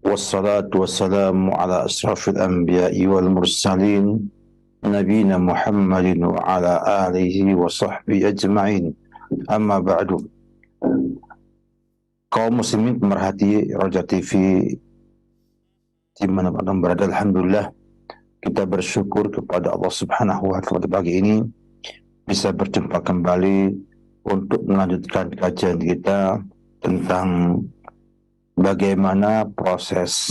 والصلاة والسلام على أشرف الأنبياء والمرسلين نبينا محمد وعلى آله وصحبه أجمعين. Amma ba'du. Kaum muslimin pemerhati Roja TV di mana berada, alhamdulillah kita bersyukur kepada Allah Subhanahu wa taala pagi ini bisa berjumpa kembali untuk melanjutkan kajian kita tentang bagaimana proses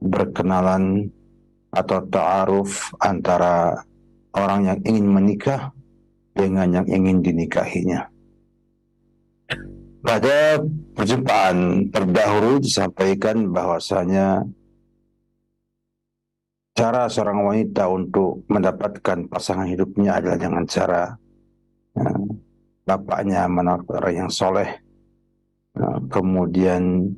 berkenalan atau ta'aruf antara orang yang ingin menikah dengan yang ingin dinikahinya. Pada perjumpaan terdahulu disampaikan bahwasanya cara seorang wanita untuk mendapatkan pasangan hidupnya adalah dengan cara bapaknya menolak orang yang soleh, kemudian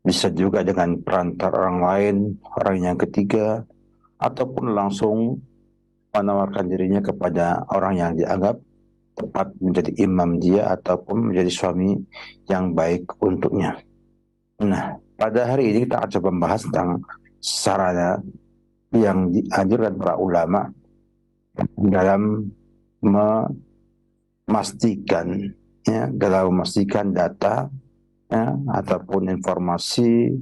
bisa juga dengan perantara orang lain, orang yang ketiga, ataupun langsung menawarkan dirinya kepada orang yang dianggap tepat menjadi imam dia ataupun menjadi suami yang baik untuknya. Nah, pada hari ini kita akan coba membahas tentang sarana yang dianjurkan para ulama dalam memastikan data ataupun informasi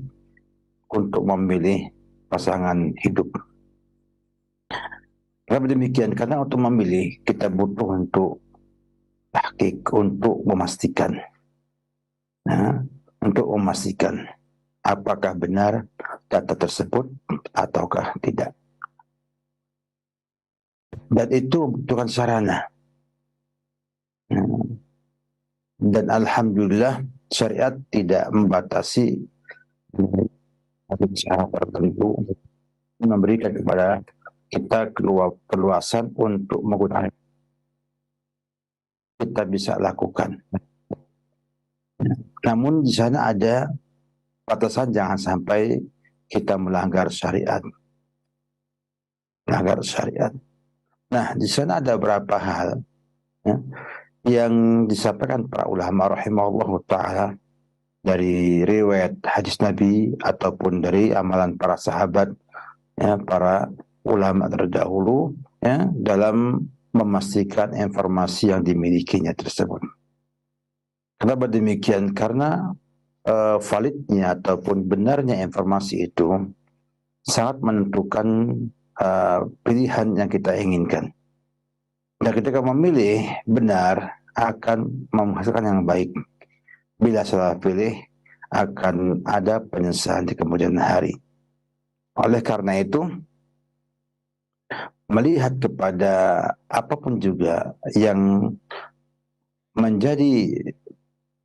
untuk memilih pasangan hidup. Kenapa demikian? Karena untuk memilih kita butuh untuk tahqiq, untuk memastikan, apakah benar data tersebut ataukah tidak. Dan itu membutuhkan sarana. Dan alhamdulillah syariat tidak membatasi cara tertentu, memberikan kepada kita keluasan untuk menggunakan. Kita bisa lakukan. Namun di sana ada batasan, jangan sampai kita melanggar syariat. Nah, di sana ada beberapa hal yang disampaikan para ulama rahimahullah taala dari riwayat hadis Nabi ataupun dari amalan para sahabat, para ulama terdahulu, dalam memastikan informasi yang dimilikinya tersebut. Kenapa demikian? Karena validnya ataupun benarnya informasi itu sangat menentukan pilihan yang kita inginkan. Dan ketika memilih benar akan menghasilkan yang baik. Bila salah pilih akan ada penyesalan di kemudian hari. Oleh karena itu, melihat kepada apapun juga yang menjadi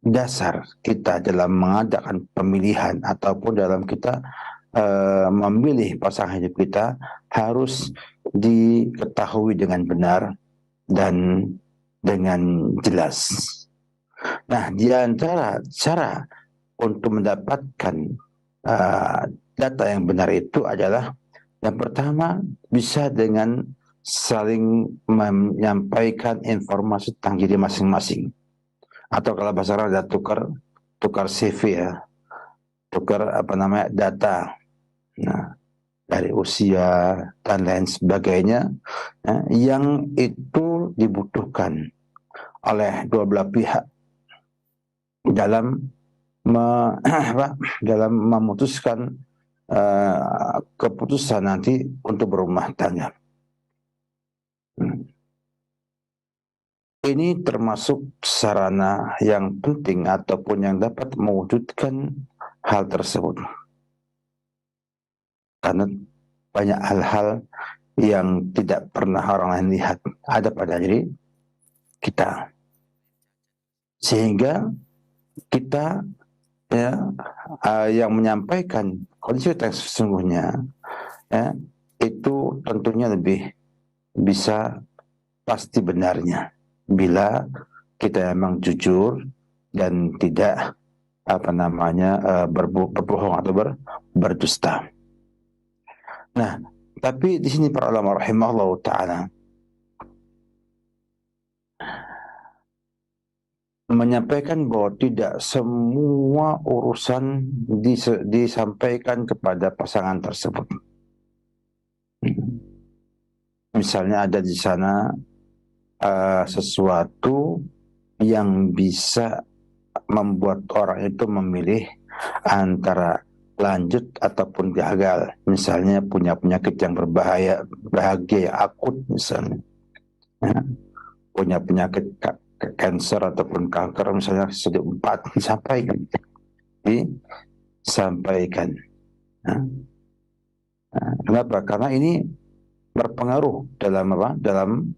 dasar kita dalam mengadakan pemilihan ataupun dalam kita memilih pasangan hidup kita harus diketahui dengan benar dan dengan jelas. Nah, di antara cara untuk mendapatkan data yang benar itu adalah yang pertama bisa dengan saling menyampaikan informasi tentang diri masing-masing. Atau kalau bahasa Arab ada tukar CV, tukar data. Nah, dari usia dan lain sebagainya, yang itu dibutuhkan oleh dua belah pihak dalam dalam memutuskan keputusan nanti untuk berumah tangga. Ini termasuk sarana yang penting ataupun yang dapat mewujudkan hal tersebut. Karena banyak hal-hal yang tidak pernah orang lain lihat ada pada diri kita. Sehingga kita yang menyampaikan kondisi yang sesungguhnya itu tentunya lebih bisa pasti benarnya bila kita memang jujur dan tidak berbohong atau berdusta. Nah, tapi di sini para ulama rahimahullah taala menyampaikan bahwa tidak semua urusan disampaikan kepada pasangan tersebut. Misalnya ada di sana sesuatu yang bisa membuat orang itu memilih antara lanjut ataupun gagal. Misalnya punya penyakit yang berbahaya, bahagia, akut misalnya. Ya, punya penyakit kanker ataupun kanker misalnya stadium 4 disampaikan. Nah, kenapa? Karena ini berpengaruh dalam apa? Dalam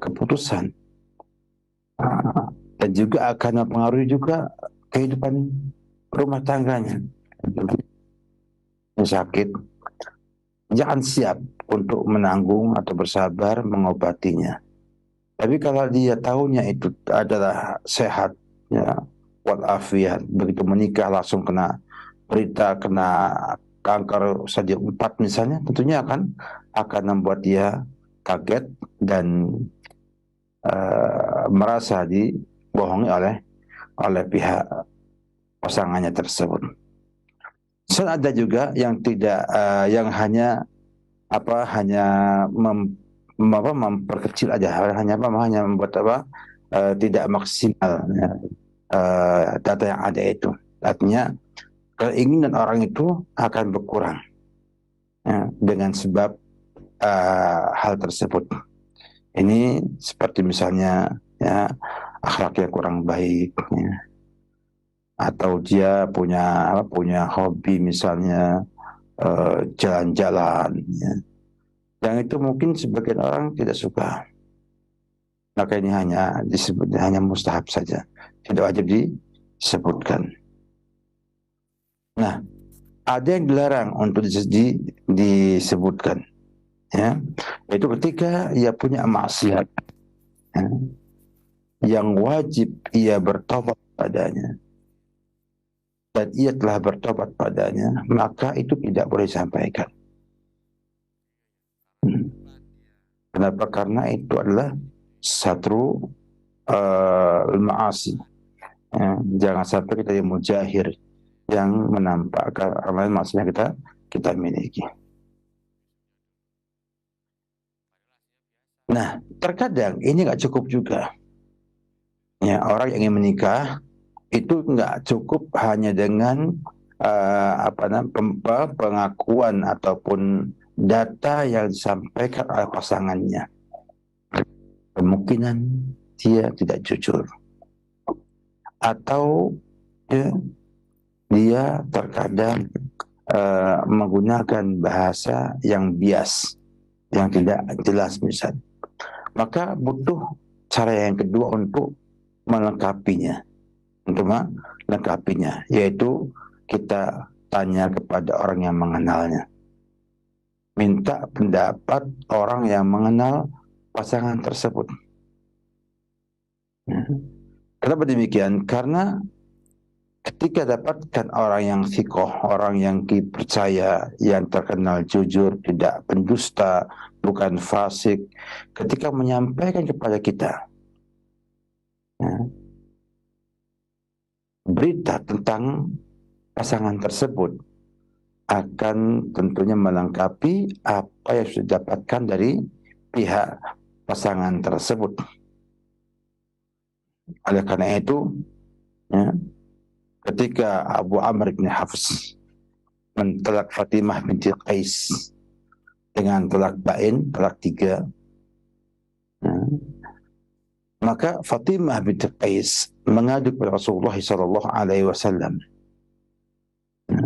keputusan. Dan juga akan mempengaruhi juga kehidupan rumah tangganya. Sakit, jangan siap untuk menanggung atau bersabar mengobatinya. Tapi kalau dia tahunya itu adalah sehat, ya, walafiat, begitu menikah langsung kena berita kena kanker stadium 4 misalnya, tentunya akan membuat dia kaget dan merasa dibohongi oleh pihak pasangannya tersebut. Ada juga yang tidak yang hanya memperkecil aja, hanya membuat tidak maksimal, ya, data yang ada itu. Artinya keinginan orang itu akan berkurang, ya, dengan sebab hal tersebut. Ini seperti misalnya, ya, akhlaknya kurang baik, ya, atau dia punya hobi misalnya jalan-jalan, ya. Yang itu mungkin sebagian orang tidak suka. Maka ini hanya mustahab saja, tidak wajib disebutkan. Nah, ada yang dilarang untuk disebutkan, ya, yaitu ketika ia punya maksiat, ya, yang wajib ia bertobat padanya, dan ia telah bertobat padanya, maka itu tidak boleh disampaikan. Kenapa? Karena itu adalah satu maasi. Ya, jangan sampai kita yang mujahir, yang menampakkan amalan maksiat kita miliki. Nah, terkadang ini nggak cukup juga. Ya, orang yang ingin menikah itu nggak cukup hanya dengan pengakuan ataupun data yang disampaikan oleh pasangannya. Kemungkinan dia tidak jujur, atau ya, dia terkadang menggunakan bahasa yang bias, yang tidak jelas misalnya. Maka butuh cara yang kedua untuk melengkapinya, yaitu kita tanya kepada orang yang mengenalnya, minta pendapat orang yang mengenal pasangan tersebut. Kenapa demikian? Karena ketika dapatkan orang yang thikoh, orang yang dipercaya, yang terkenal jujur, tidak pendusta, bukan fasik, ketika menyampaikan kepada kita, ya, berita tentang pasangan tersebut, akan tentunya melengkapi apa yang sudah didapatkan dari pihak pasangan tersebut. Oleh karena itu, ya, ketika Abu Amr bin Hafs mentalak Fatimah binti Qais dengan talak bain, talak 3, ya, maka Fatimah binti Qais mengadu kepada Rasulullah SAW.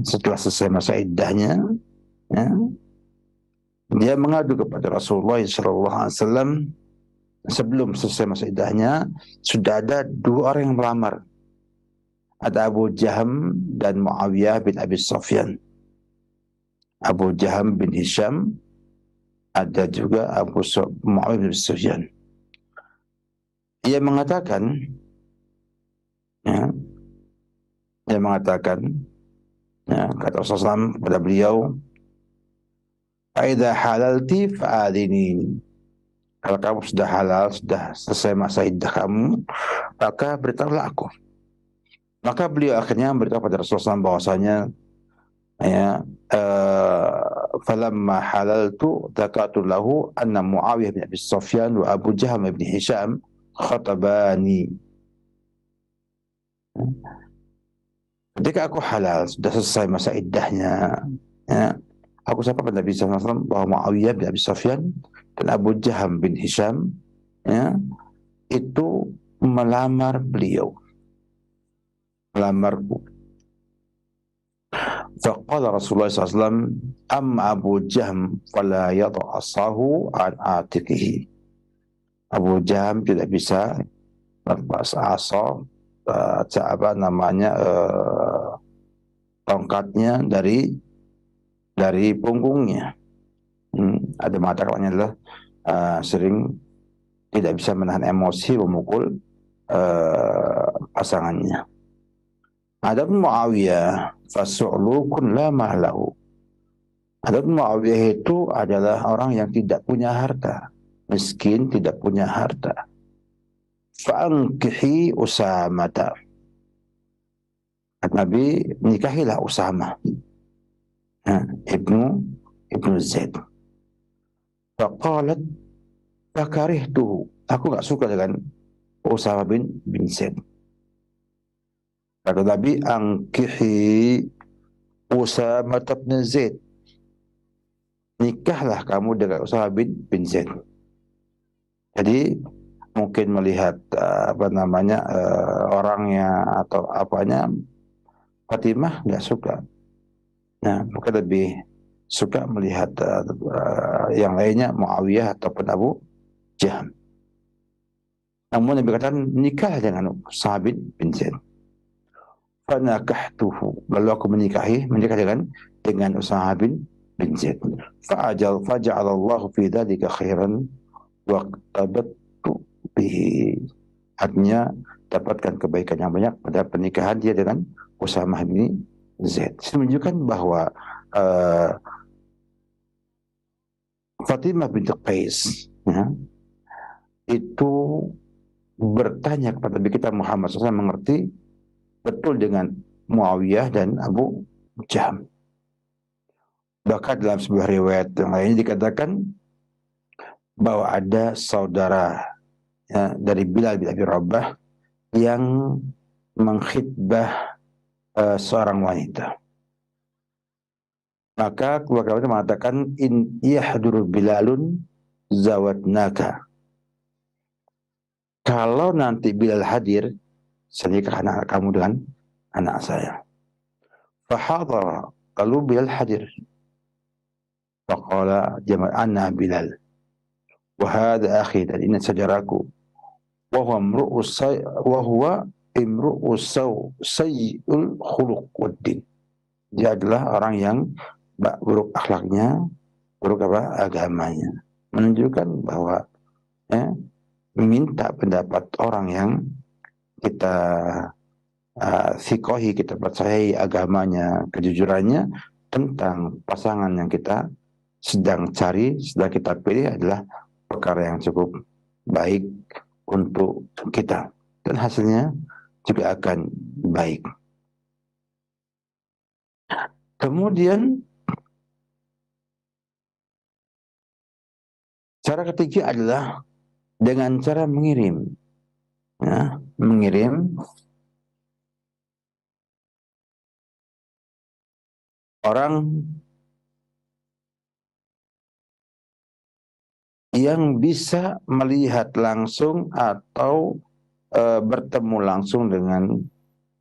Setelah selesai masa iddahnya, ya, dia mengadu kepada Rasulullah SAW. Sebelum selesai masa iddahnya, sudah ada 2 orang yang melamar. Ada Abu Jaham dan Muawiyah bin Abi Sufyan. Abu Jaham bin Hisham, ada juga Muawiyah bin Abi Sufyan. Ia mengatakan, ya, ya, kata Rasulullah SAW kepada beliau, "Aidha halalti fa'adini." Kalau kamu sudah halal, sudah selesai masa iddah kamu, maka beritahulah aku. Maka beliau akhirnya beritahu pada Rasulullah SAW bahwasanya ya falamma halaltu dzakatu lahu anna Muawiyah bin Abi Sufyan wa Abu Jahal bin Hisham khatabani. Ketika aku halal, sudah selesai masa iddahnya, ya, aku sapa pada Nabi SAW bahwa Muawiyah bin Abi Sufyan dan Abu Jahal bin Hisham, ya, itu melamar beliau, melamarku. Faqala Rasulullah SAW, amma Abu Jahm fala yadha asahu an atiqihi. Abu Jahm tidak bisa lepas asa, apa namanya, tongkatnya dari punggungnya. Ada mengatakannya adalah sering tidak bisa menahan emosi memukul pasangannya. Adapun Muawiyah fasu'lukun la mahlahu. Adapun Muawiyah itu adalah orang yang tidak punya harta, miskin, tidak punya harta. Fa'ankihi Usamata. Nabi, nikahilah Usama, ibnu Zaid. Faqalat fakarihtuhu. Aku gak suka dengan Usama bin Zaid. Kata Nabi, angkihi Usama bin Zaid. Nikahlah kamu dengan Usama bin Zaid. Jadi mungkin melihat apa namanya, orangnya atau apanya, Fatimah nggak suka. Nah, mungkin lebih suka melihat yang lainnya, Muawiyah ataupun Abu Jaham. Namun Nabi katakan nikah dengan Usama bin Zaid. Fanakahtuhu, lalu aku menikah dengan Usama bin Zaid. Faja'alallahu fi dzalika khairan wa tabattu bihi. Artinya dapatkan kebaikan yang banyak pada pernikahan dia dengan Usama bin Zaid. Ini menunjukkan bahwa Fatimah binti Qais, ya, itu bertanya kepada Nabi kita Muhammad SAW, mengerti betul dengan Muawiyah dan Abu Jaham. Bahkan dalam sebuah riwayat yang lainnya dikatakan bahwa ada saudara, ya, dari Bilal bin Abi Rabah yang mengkhitbah seorang wanita. Maka keluarga itu mengatakan, in yahduru Bilalun zawatnaka. Kalau nanti Bilal hadir, saya nikah anak kamu dengan anak saya. Fahadara, lalu Bilal hadir. Faqala jamal anna Bilal. Wahada akhi, dan ini saudaraku. Wahuwa imru'u sayyul khuluq waddin. Dia adalah orang yang buruk akhlaknya, buruk agamanya. Menunjukkan bahwa meminta pendapat orang yang kita sikohi, kita percayai agamanya, kejujurannya tentang pasangan yang kita sedang cari, sedang kita pilih, adalah perkara yang cukup baik untuk kita, dan hasilnya juga akan baik. Kemudian cara ketiga adalah dengan cara mengirim, ya, mengirim orang yang bisa melihat langsung atau bertemu langsung dengan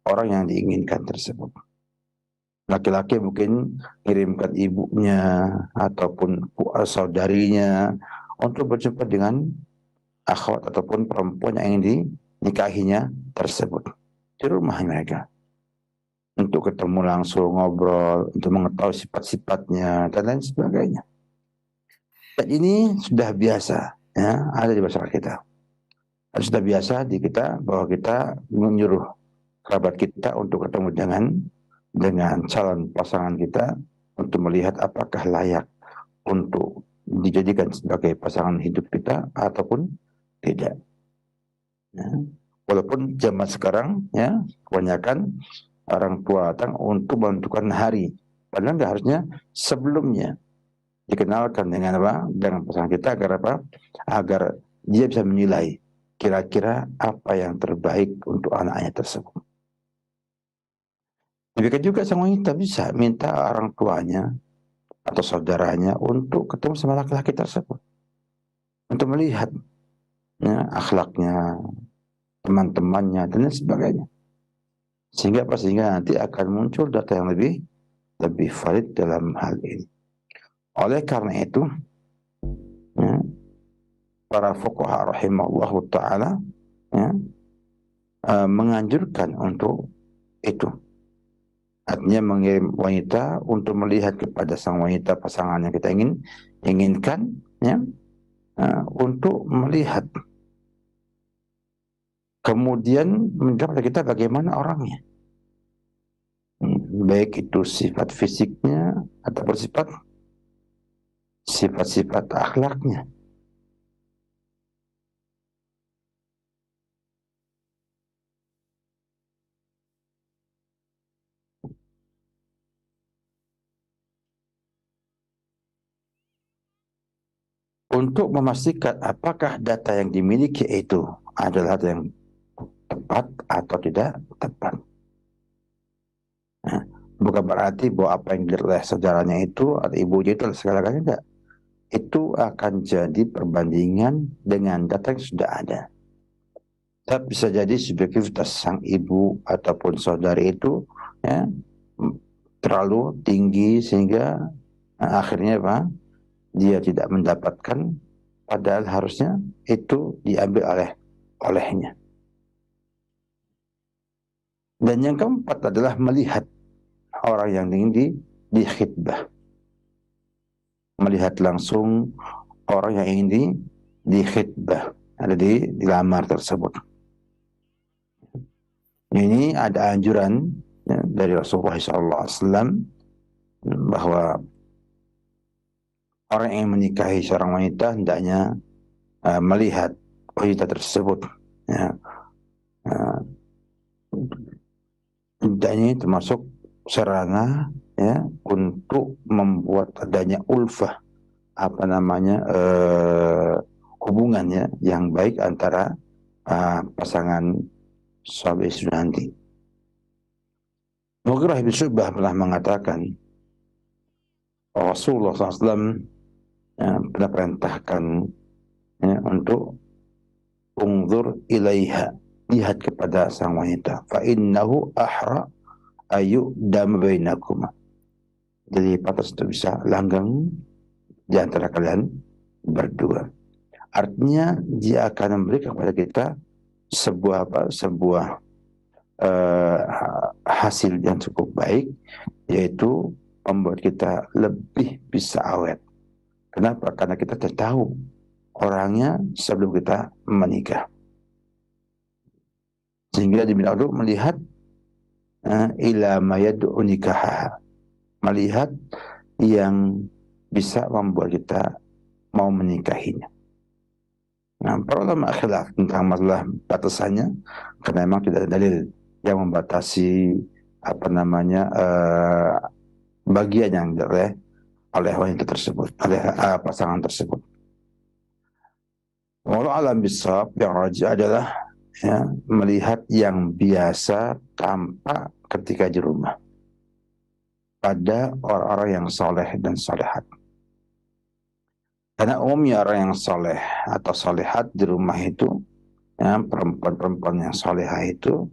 orang yang diinginkan tersebut. Laki-laki mungkin kirimkan ibunya ataupun saudarinya untuk berjumpa dengan akhwat ataupun perempuan yang ingin dinikahinya tersebut di rumah mereka, untuk ketemu langsung, ngobrol, untuk mengetahui sifat-sifatnya dan lain sebagainya. Dan ini sudah biasa, ya, ada di masyarakat kita. Dan sudah biasa di kita bahwa kita menyuruh kerabat kita untuk ketemu dengan calon pasangan kita untuk melihat apakah layak untuk dijadikan sebagai pasangan hidup kita ataupun tidak. Ya. Walaupun zaman sekarang ya kebanyakan orang tua datang untuk menentukan hari, padahal nggak harusnya sebelumnya dikenalkan dengan apa? Dengan pasangan kita agar apa? Agar dia bisa menilai kira-kira apa yang terbaik untuk anaknya tersebut. Demikian juga sang wanita bisa minta orang tuanya atau saudaranya untuk ketemu sama laki-laki tersebut untuk melihat ya, akhlaknya, teman-temannya dan lain sebagainya. Sehingga apa? Sehingga nanti akan muncul data yang lebih valid dalam hal ini. Oleh karena itu, ya, para fuqaha rahimahullah ta'ala ya, menganjurkan untuk itu. Artinya mengirim wanita untuk melihat kepada sang wanita pasangan yang kita inginkan, ya, untuk melihat. Kemudian menjawab kita bagaimana orangnya. Baik itu sifat fisiknya ataupun sifat-sifat akhlaknya. Untuk memastikan apakah data yang dimiliki itu adalah data yang tepat atau tidak tepat. Nah, bukan berarti bahwa apa yang dilihat oleh saudaranya itu atau ibunya itu segala-galanya, enggak. Itu akan jadi perbandingan dengan data yang sudah ada. Tapi bisa jadi subjektivitas sang ibu ataupun saudari itu ya, terlalu tinggi sehingga akhirnya apa? Dia tidak mendapatkan, padahal harusnya itu diambil olehnya. Dan yang keempat adalah melihat orang yang ingin dikhidbah. Melihat langsung orang yang ingin dikhidbah, ada di lamar tersebut. Ini ada anjuran ya, dari Rasulullah SAW bahwa orang yang menikahi seorang wanita hendaknya melihat wanita tersebut. Ya. Hendaknya termasuk sarana ya untuk membuat adanya ulfah, apa namanya, hubungannya yang baik antara pasangan suami istri nanti. Mughirah bin Syu'bah pernah mengatakan Rasulullah SAW ya, pernah perintahkan ya, untuk ungzur ilaiha, lihat kepada sang wanita, fa innahu ahra ayu dam bainakuma, jadi pantas untuk bisa langgeng di antara kalian berdua. Artinya dia akan memberikan kepada kita sebuah hasil yang cukup baik, yaitu membuat kita lebih bisa awet. Kenapa? Karena kita tahu orangnya sebelum kita menikah. Sehingga diminta untuk melihat ila ma yad'u nikahaha, melihat yang bisa membuat kita mau menikahinya. Nah, para ulama khilaf tentang masalah batasannya, karena memang tidak ada dalil yang membatasi apa namanya bagian yang oleh wanita tersebut, oleh pasangan tersebut. Walau alam bisawab, yang rajih adalah ya, melihat yang biasa tampak ketika di rumah pada orang-orang yang soleh dan solehat. Karena umumnya orang yang soleh atau solehat di rumah itu, ya, perempuan-perempuan yang soleha itu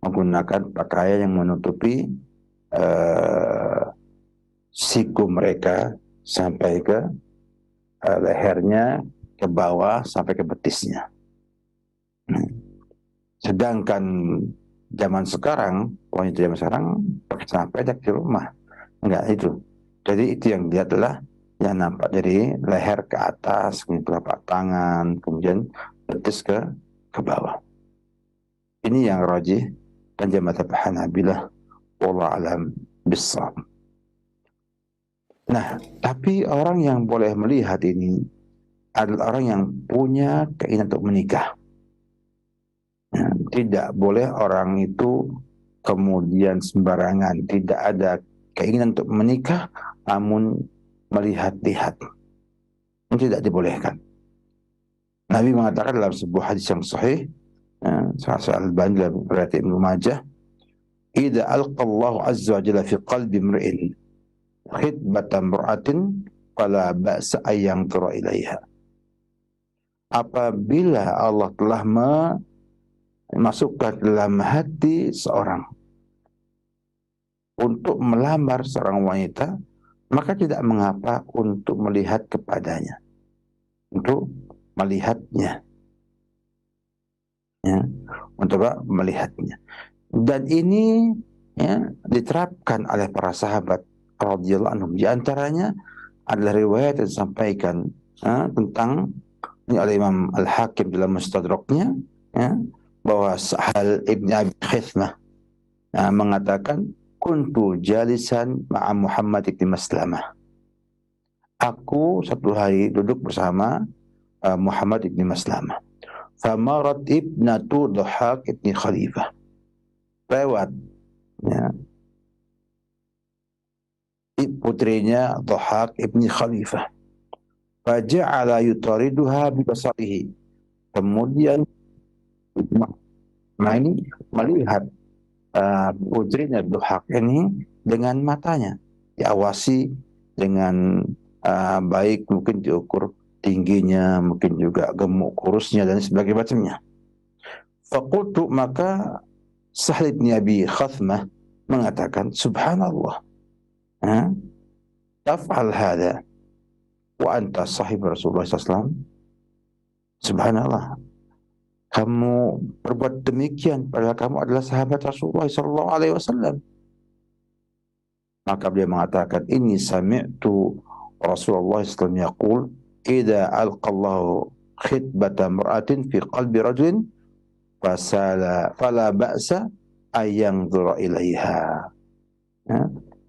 menggunakan pakaian yang menutupi siku mereka sampai ke lehernya, ke bawah sampai ke betisnya. Sedangkan zaman sekarang, wanita zaman sekarang pakai celana pendek di rumah. Enggak itu. Jadi itu yang dia adalah yang nampak dari leher ke atas, kemudian telapak tangan, kemudian betis ke bawah. Ini yang rajih dan mazhab Hanabilah, wallahu alam bissawab. Nah, tapi orang yang boleh melihat ini adalah orang yang punya keinginan untuk menikah. Ya, tidak boleh orang itu kemudian sembarangan, tidak ada keinginan untuk menikah, namun melihat-lihat. Tidak dibolehkan. Nabi mengatakan dalam sebuah hadis yang sahih, Sahih Al-Albani dalam riwayat Ibnu Majah, "Idza alqa Allah azza wa jalla fi qalbi imri'in khitbatan imra'atin fala ba'sa ayyang tura ilaiha." Apabila Allah telah memasukkan dalam hati seorang untuk melamar seorang wanita, maka tidak mengapa untuk melihat kepadanya, untuk melihatnya, ya, untuk melihatnya. Dan ini ya diterapkan oleh para sahabat radhiyallahu anhum. Di antaranya adalah riwayat yang disampaikan tentang ini oleh Imam Al-Hakim dalam Mustadraknya, ya, bahwa Sahal ibn Abi Khithmah mengatakan, kuntu jalisan ma'a Muhammad ibn Maslamah. Aku satu hari duduk bersama Muhammad ibn Maslamah. Famarat ibnatu Dhahak ibn Khalifah. Lewat, ya, putrinya Dhahak ibn Khalifah. Faja'ala yutariduha bibasarihi. Kemudian ini melihat putrinya Dhahak ini dengan matanya, diawasi dengan baik, mungkin diukur tingginya, mungkin juga gemuk kurusnya dan sebagainya macamnya. Faqultu, maka Sahal bin Abi Khathmah mengatakan, subhanallah, taf'al hadha wa anta sahib Rasulullah SAW. Subhanallah, kamu berbuat demikian padahal kamu adalah sahabat Rasulullah SAW. Maka beliau mengatakan, ini sami'tu Rasulullah SAW yaqul, idza alqallahu khitbata mar'atin fi qalbi rajulin fala ba'sa ayang dhura ilaiha. Ya,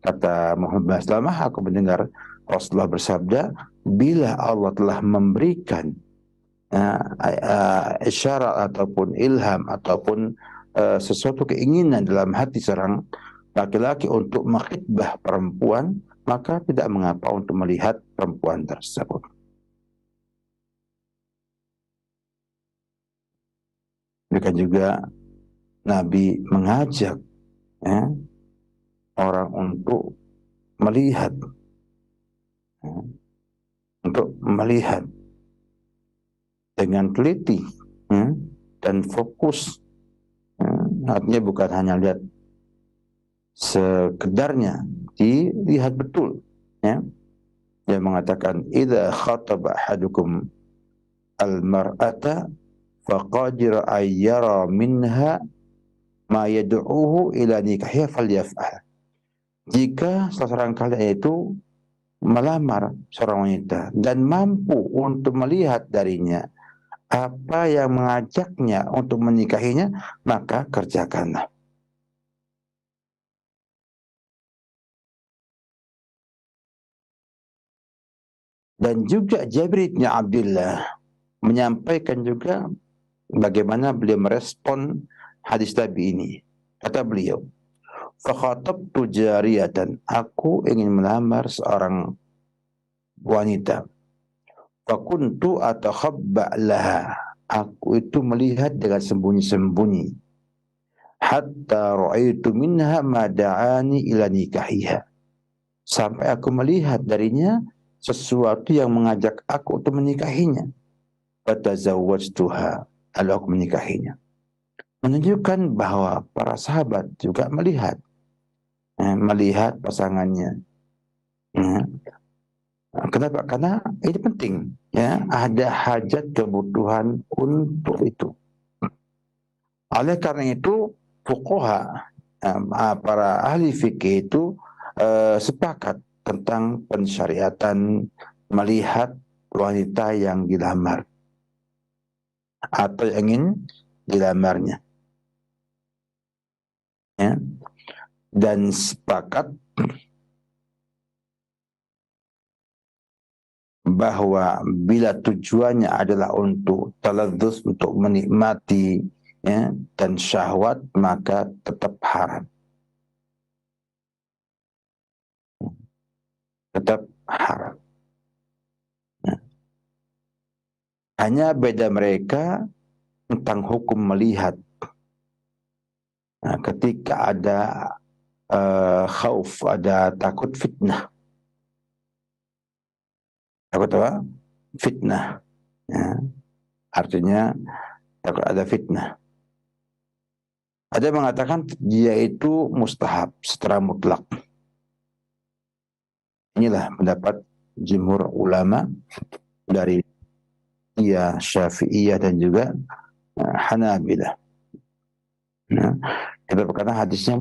kata Muhammad Salamah, aku mendengar Rasulullah bersabda, bila Allah telah memberikan isyarat ataupun ilham ataupun sesuatu keinginan dalam hati seorang laki-laki untuk mengkhitbah perempuan, maka tidak mengapa untuk melihat perempuan tersebut. Demikian juga Nabi mengajak orang untuk melihat, untuk melihat dengan teliti dan fokus. Artinya bukan hanya lihat sekedarnya, dilihat betul. Ya. Dia mengatakan, idza khataba ahadukum al-mar'ata faqadir ayyara minha ma yad'uhu ila nikahnya falyaf'al. Jika seseorang kalian itu melamar seorang wanita dan mampu untuk melihat darinya apa yang mengajaknya untuk menikahinya, maka kerjakanlah. Dan juga Jabir bin Abdullah menyampaikan juga bagaimana beliau merespon hadis Nabi ini. Kata beliau, fakhatabtu jariyatan, aku ingin melamar seorang wanita. Fakuntu atakhabba laha, aku itu melihat dengan sembunyi-sembunyi. Hatta ra'aitu minha ma da'ani ila nikahiha, sampai aku melihat darinya sesuatu yang mengajak aku untuk menikahinya. Fatazawwajtuha, lalu aku menikahinya. Menunjukkan bahwa para sahabat juga melihat pasangannya. Kenapa? Karena ini penting, ya, ada hajat kebutuhan untuk itu. Oleh karena itu, fuqaha, para ahli fikih itu sepakat tentang pensyariatan melihat wanita yang dilamar atau yang ingin dilamarnya, ya. Dan sepakat bahwa bila tujuannya adalah untuk taladzuz, untuk menikmati, ya, dan syahwat, maka tetap haram. Tetap haram. Hanya beda mereka tentang hukum melihat. Nah, ketika ada khauf, ada takut fitnah. Takut apa? Fitnah. Ya. Artinya takut ada fitnah. Ada yang mengatakan dia itu mustahab secara mutlak. Inilah pendapat jumhur ulama dari Syafi'iyah dan juga Hanabilah. Nah, kita berkata hadisnya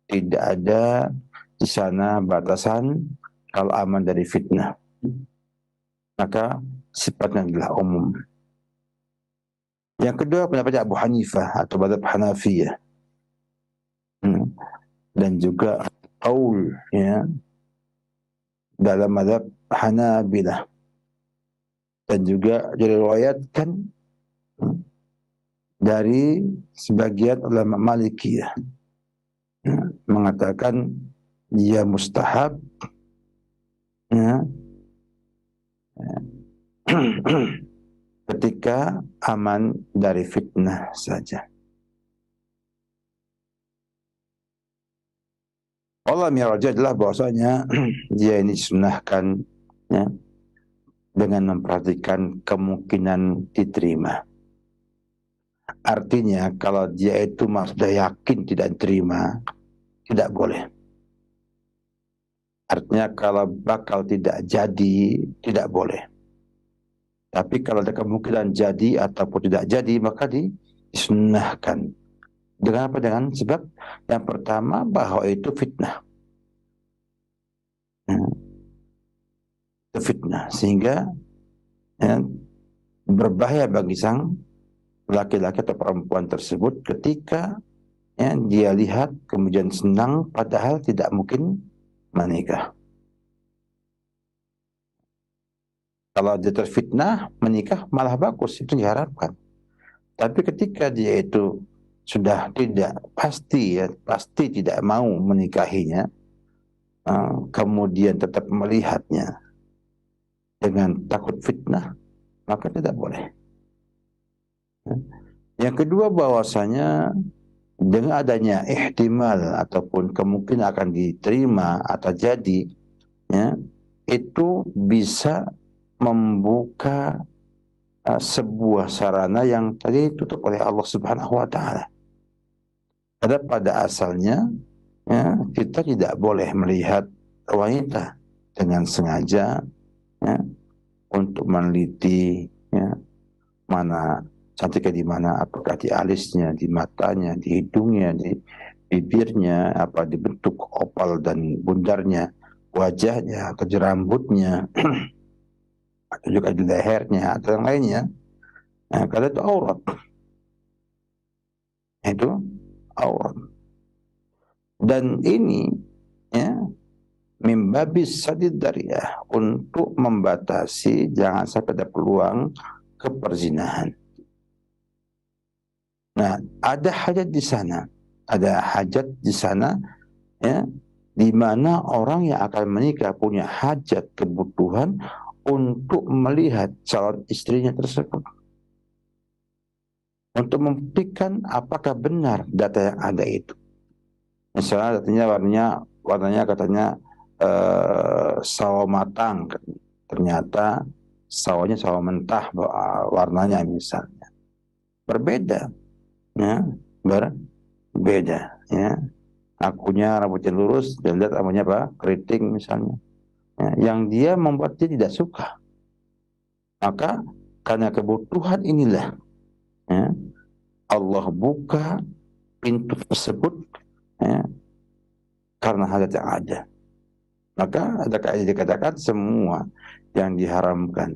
tidak ada di sana batasan kalau aman dari fitnah. Maka sifatnya adalah umum. Yang kedua pendapat Abu Hanifah atau mazhab Hanafiyah. Dan juga qaul, ya, dalam mazhab Hanabilah. Dan juga diriwayatkan dari sebagian ulama Malikiyah mengatakan dia mustahab, ya, ketika aman dari fitnah saja. Allah mirajah adalah bahwasanya dia ini disunahkan, ya, dengan memperhatikan kemungkinan diterima. Artinya kalau dia itu sudah yakin tidak diterima, tidak boleh. Artinya kalau bakal tidak jadi, tidak boleh. Tapi kalau ada kemungkinan jadi ataupun tidak jadi, maka disunahkan. Dengan apa? Dengan sebab yang pertama bahwa itu fitnah. Itu fitnah. Sehingga, ya, berbahaya bagi sang laki-laki atau perempuan tersebut ketika, ya, dia lihat kemudian senang padahal tidak mungkin menikah. Kalau dia terfitnah menikah malah bagus, itu diharapkan. Tapi ketika dia itu sudah tidak pasti, ya, pasti tidak mau menikahinya, kemudian tetap melihatnya dengan takut fitnah, maka tidak boleh. Yang kedua bahwasanya dengan adanya ihtimal ataupun kemungkinan akan diterima atau jadi, ya, itu bisa membuka sebuah sarana yang tadi tutup oleh Allah Subhanahu wa taala. Pada asalnya, ya, kita tidak boleh melihat wanita dengan sengaja, ya, untuk meneliti, ya, mana cantiknya di mana, apakah di alisnya, di matanya, di hidungnya, di bibirnya, apa di bentuk opal dan bundarnya, wajahnya, atau di rambutnya, atau juga di lehernya, atau yang lainnya. Nah, kalau itu aurat. Itu aurat. Dan ini, ya, mimbabis sadid dariyah, untuk membatasi jangan sampai ada peluang keperzinahan. Nah, ada hajat di sana. Ada hajat di sana, ya, di mana orang yang akan menikah punya hajat, kebutuhan untuk melihat calon istrinya tersebut. Untuk membuktikan apakah benar data yang ada itu. Misalnya warnanya katanya sawo matang. Ternyata sawonya sawo mentah warnanya misalnya. Berbeda. Ya, berbeda, ya. Akunya rambutnya lurus, dan lihat rambutnya apa? Keriting misalnya. Ya, yang dia membuat dia tidak suka. Maka karena kebutuhan inilah, ya, Allah buka pintu tersebut, ya, karena hajat yang ada. Maka ada kaidah dikatakan semua yang diharamkan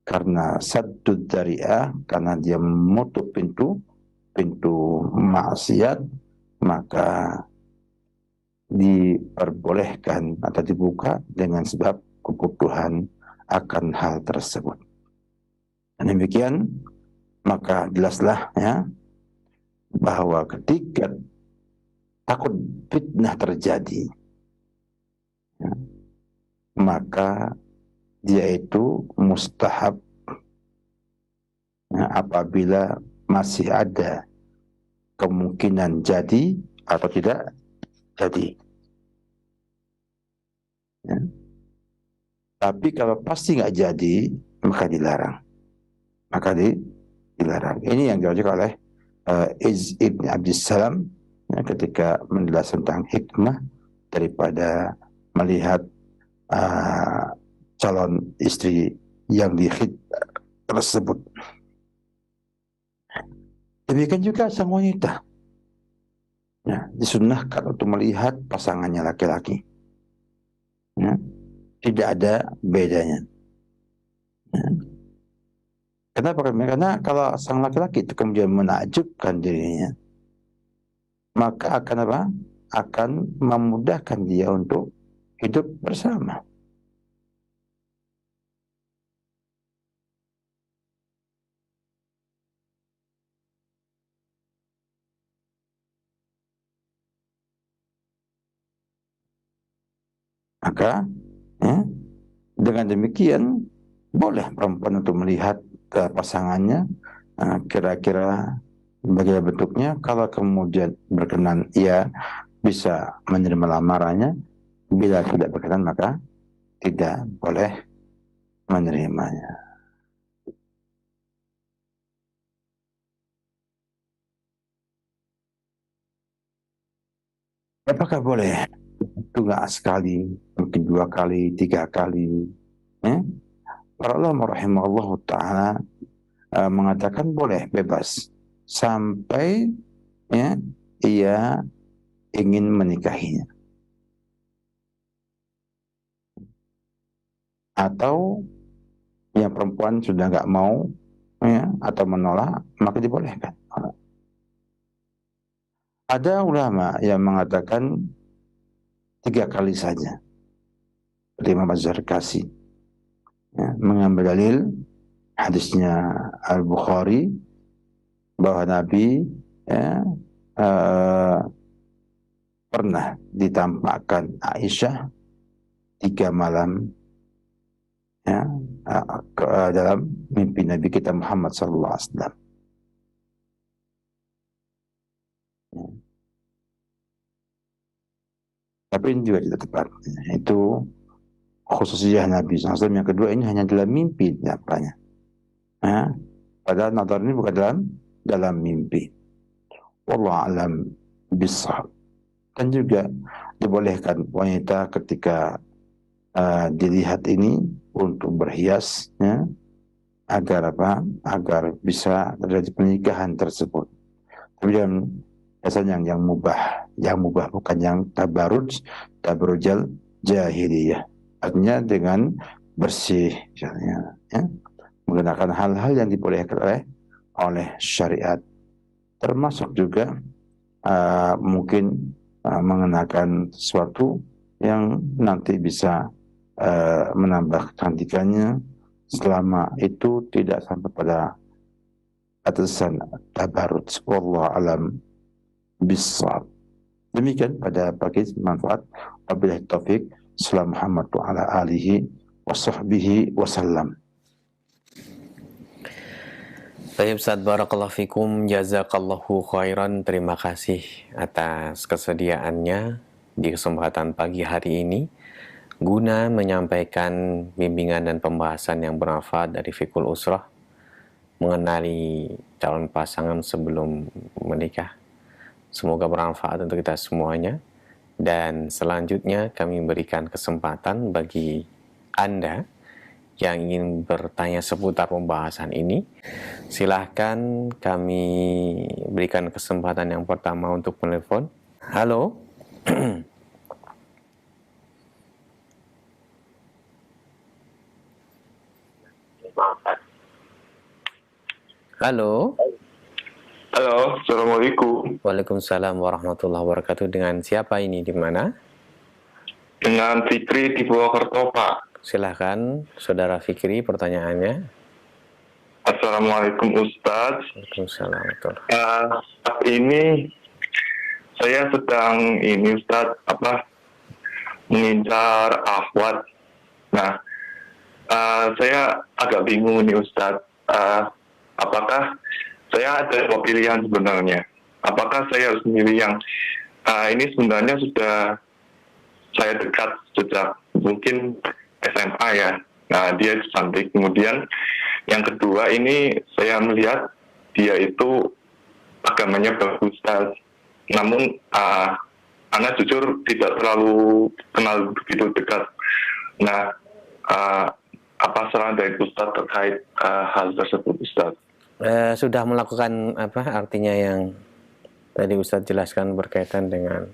karena saddud dzari'ah, karena dia menutup pintu maksiat, maka diperbolehkan atau dibuka dengan sebab kebutuhan akan hal tersebut. Dan demikian, maka jelaslah ya bahwa ketika takut fitnah terjadi, ya, maka dia itu mustahab ya, apabila masih ada kemungkinan jadi atau tidak jadi. Ya. Tapi kalau pasti nggak jadi, maka dilarang. Maka dilarang. Ini yang diajarkan oleh Iz ibn Abdissalam ya, ketika menjelaskan tentang hikmah daripada melihat calon istri yang dihid tersebut. Demikian juga sang wanita ya, disunnahkan untuk melihat pasangannya laki-laki. Ya, tidak ada bedanya. Ya. Kenapa? Karena kalau sang laki-laki itu kemudian menakjubkan dirinya, maka akan apa? Akan memudahkan dia untuk hidup bersama. Maka ya, dengan demikian boleh perempuan untuk melihat pasangannya kira-kira bagaimana bentuknya. Kalau kemudian berkenan, ia bisa menerima lamarannya. Bila tidak berkenan, maka tidak boleh menerimanya. Apakah boleh? Itu nggak sekali, mungkin 2 kali, 3 kali. Ya? Para ulama rahimahullah ta'ala mengatakan boleh bebas sampai ya, ia ingin menikahinya. Atau yang perempuan sudah nggak mau ya, atau menolak, maka dibolehkan. Ada ulama yang mengatakan 3 kali saja. Imam Az-Zarkasi ya, mengambil dalil hadisnya Al-Bukhari bahwa Nabi ya, pernah ditampakkan Aisyah 3 malam ya, dalam mimpi Nabi kita Muhammad SAW. Ya. Tapi ini juga tidak tepat. Itu khususnya Nabi SAW. Yang kedua, ini hanya dalam mimpi nampaknya. Ya. Padahal nazar ini bukan dalam mimpi. Wallahu a'lam bishawab. Dan juga dibolehkan wanita ketika dilihat ini untuk berhias ya, agar apa? Agar bisa terjadi pernikahan tersebut. Kemudian biasanya yang mubah bukan yang tabarujal jahiliyah. Artinya dengan bersih misalnya, ya, menggunakan hal-hal yang dibolehkan oleh syariat, termasuk juga mungkin mengenakan sesuatu yang nanti bisa menambah kecantikannya, selama itu tidak sampai pada atasan tabarruj. Wallahu alam bissawab. Demikian pada pagi manfaat. Wabillahi taufik. Salam Muhammad wa ala alihi wa sahbihi wasallam. Baik Ustaz, barakallahu fikum, jazakallahu khairan. Terima kasih atas kesediaannya di kesempatan pagi hari ini guna menyampaikan bimbingan dan pembahasan yang bermanfaat dari Fiqhul Usrah mengenali calon pasangan sebelum menikah. Semoga bermanfaat untuk kita semuanya. Dan selanjutnya kami berikan kesempatan bagi Anda yang ingin bertanya seputar pembahasan ini. Silahkan kami berikan kesempatan yang pertama untuk menelpon. Halo. Halo. Halo, Assalamualaikum. Waalaikumsalam warahmatullahi wabarakatuh. Dengan siapa ini, di mana? Dengan Fikri di Purwokerto, Pak. Silahkan Saudara Fikri pertanyaannya. Assalamualaikum Ustadz. Waalaikumsalam. Betul. Saat ini saya sedang Ustadz mengincar akhwat. Nah, saya agak bingung nih Ustadz. Apakah saya ada dua pilihan sebenarnya? Apakah saya harus memilih yang ini sebenarnya sudah saya dekat sejak mungkin SMA ya. Nah, dia cantik. Kemudian yang kedua ini saya melihat dia itu agamanya bagus, Ustaz. Namun Ana jujur tidak terlalu kenal begitu dekat. Nah, apa saran dari Ustaz terkait hal tersebut, Ustaz? Sudah melakukan apa artinya yang tadi Ustaz jelaskan berkaitan dengan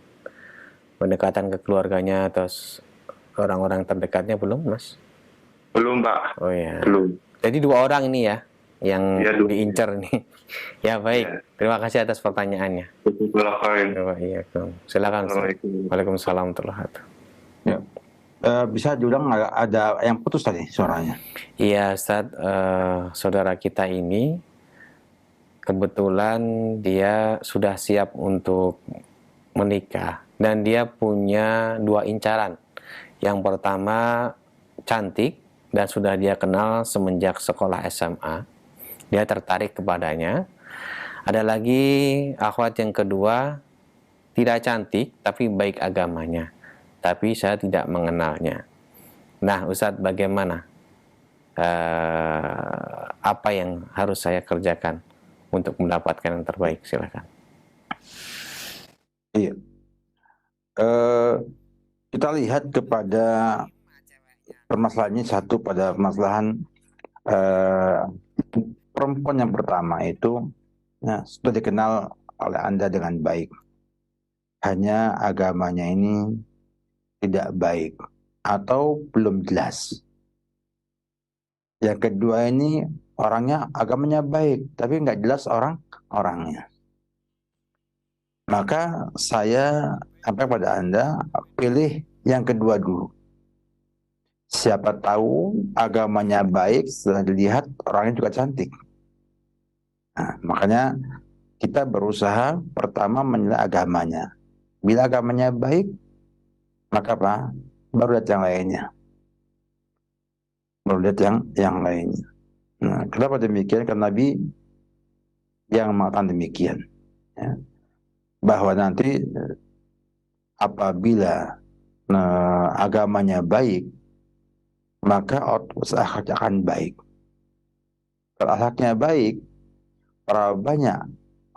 pendekatan ke keluarganya atau orang-orang terdekatnya belum, Mas? Belum, Pak. Oh ya. Belum. Jadi dua orang ini ya yang Ya, diincar nih. Ya baik. Ya. Terima kasih atas pertanyaannya. Iya, silakan. Waalaikumsalam warahmatullahi wabarakatuh. Ya. Bisa diulang, ada yang putus tadi suaranya. Iya, Ustaz, saudara kita ini kebetulan dia sudah siap untuk menikah dan dia punya dua incaran. Yang pertama cantik dan sudah dia kenal semenjak sekolah SMA. Dia tertarik kepadanya. Ada lagi akhwat yang kedua, tidak cantik tapi baik agamanya. Tapi saya tidak mengenalnya. Nah, Ustadz, bagaimana? Apa yang harus saya kerjakan untuk mendapatkan yang terbaik? Silakan. Iya. Kita lihat kepada permasalahannya satu pada permasalahan perempuan yang pertama itu sudah dikenal oleh Anda dengan baik. Hanya agamanya ini tidak baik atau belum jelas. Yang kedua ini orangnya agamanya baik tapi nggak jelas orangnya. Maka saya sampai pada Anda pilih yang kedua dulu. Siapa tahu agamanya baik, setelah dilihat orangnya juga cantik. Nah, makanya kita berusaha pertama menilai agamanya. Bila agamanya baik, maka apa? Baru lihat yang lainnya. Baru lihat yang lainnya. Nah, kenapa demikian? Karena Nabi yang mengatakan demikian. Ya. Bahwa nanti apabila agamanya baik, maka akhlaknya akan baik. Kalau akhlaknya baik, banyak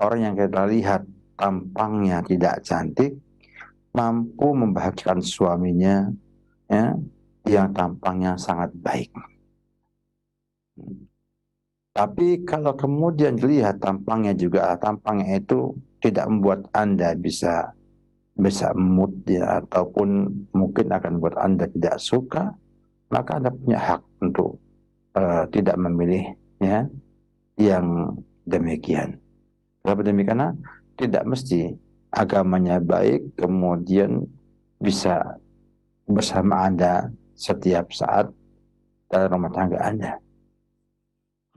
orang yang kita lihat tampangnya tidak cantik, mampu membahagiakan suaminya, ya, yang tampangnya sangat baik. Tapi kalau kemudian dilihat tampangnya itu tidak membuat Anda bisa mood ya, ataupun mungkin akan membuat Anda tidak suka, maka Anda punya hak untuk tidak memilih ya yang demikian. Kenapa demikian? Tidak mesti agamanya baik kemudian bisa bersama Anda setiap saat dalam rumah tangga Anda.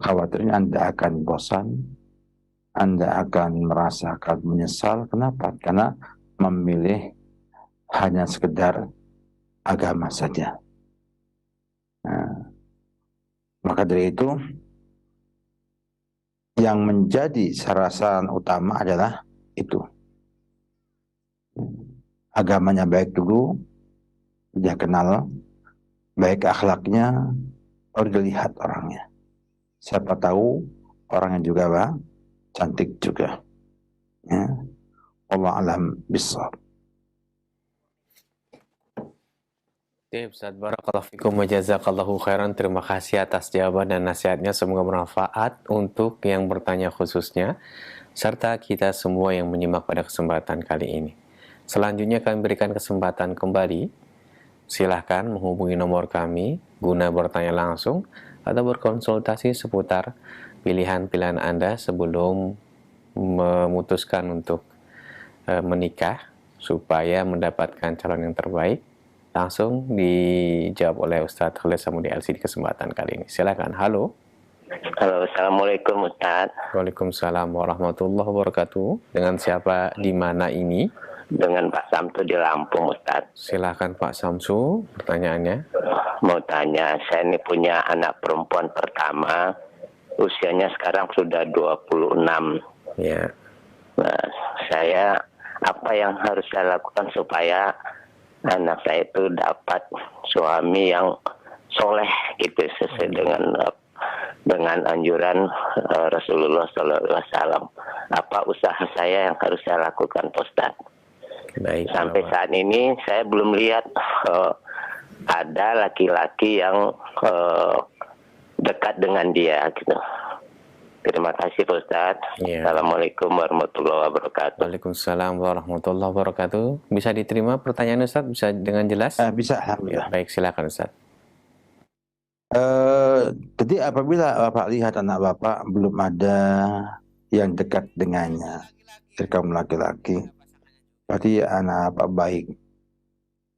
Khawatirnya Anda akan bosan, Anda akan merasakan menyesal. Kenapa? Karena memilih hanya sekedar agama saja. Nah, maka dari itu yang menjadi sasaran utama adalah itu. Agamanya baik dulu, dia kenal, baik akhlaknya, baru dilihat orangnya. Siapa tahu orangnya juga cantik juga. Ya. Allah alam bisawab. Ustaz, barakallahu fikum wa jazakallahu khairan. Terima kasih atas jawaban dan nasihatnya. Semoga bermanfaat untuk yang bertanya khususnya, serta kita semua yang menyimak pada kesempatan kali ini. Selanjutnya kami berikan kesempatan kembali. Silahkan menghubungi nomor kami guna bertanya langsung atau berkonsultasi seputar pilihan-pilihan Anda sebelum memutuskan untuk menikah supaya mendapatkan calon yang terbaik. Langsung dijawab oleh Ustadz Khalid Samudi LC di kesempatan kali ini. Silakan. Halo. Halo, Assalamualaikum Ustaz. Waalaikumsalam warahmatullahi wabarakatuh. Dengan siapa di mana ini? Dengan Pak Samsu di Lampung Ustaz. Silakan Pak Samsu, pertanyaannya. Mau tanya, saya ini punya anak perempuan pertama, usianya sekarang sudah 26. Ya. Nah, apa yang harus saya lakukan supaya anak saya itu dapat suami yang soleh gitu, sesuai dengan anjuran Rasulullah SAW. Apa usaha saya yang harus saya lakukan, Ustaz? Baik. Sampai saat ini saya belum lihat ada laki-laki yang dekat dengan dia gitu. Terima kasih Ustaz. Ya. Assalamualaikum warahmatullahi wabarakatuh. Waalaikumsalam warahmatullahi wabarakatuh. Bisa diterima pertanyaan Ustaz? Bisa dengan jelas? Bisa, Ya, alhamdulillah. baik, silakan Ustaz. Jadi apabila Bapak lihat anak Bapak belum ada yang dekat dengannya, dari kaum laki-laki, berarti anak Bapak baik.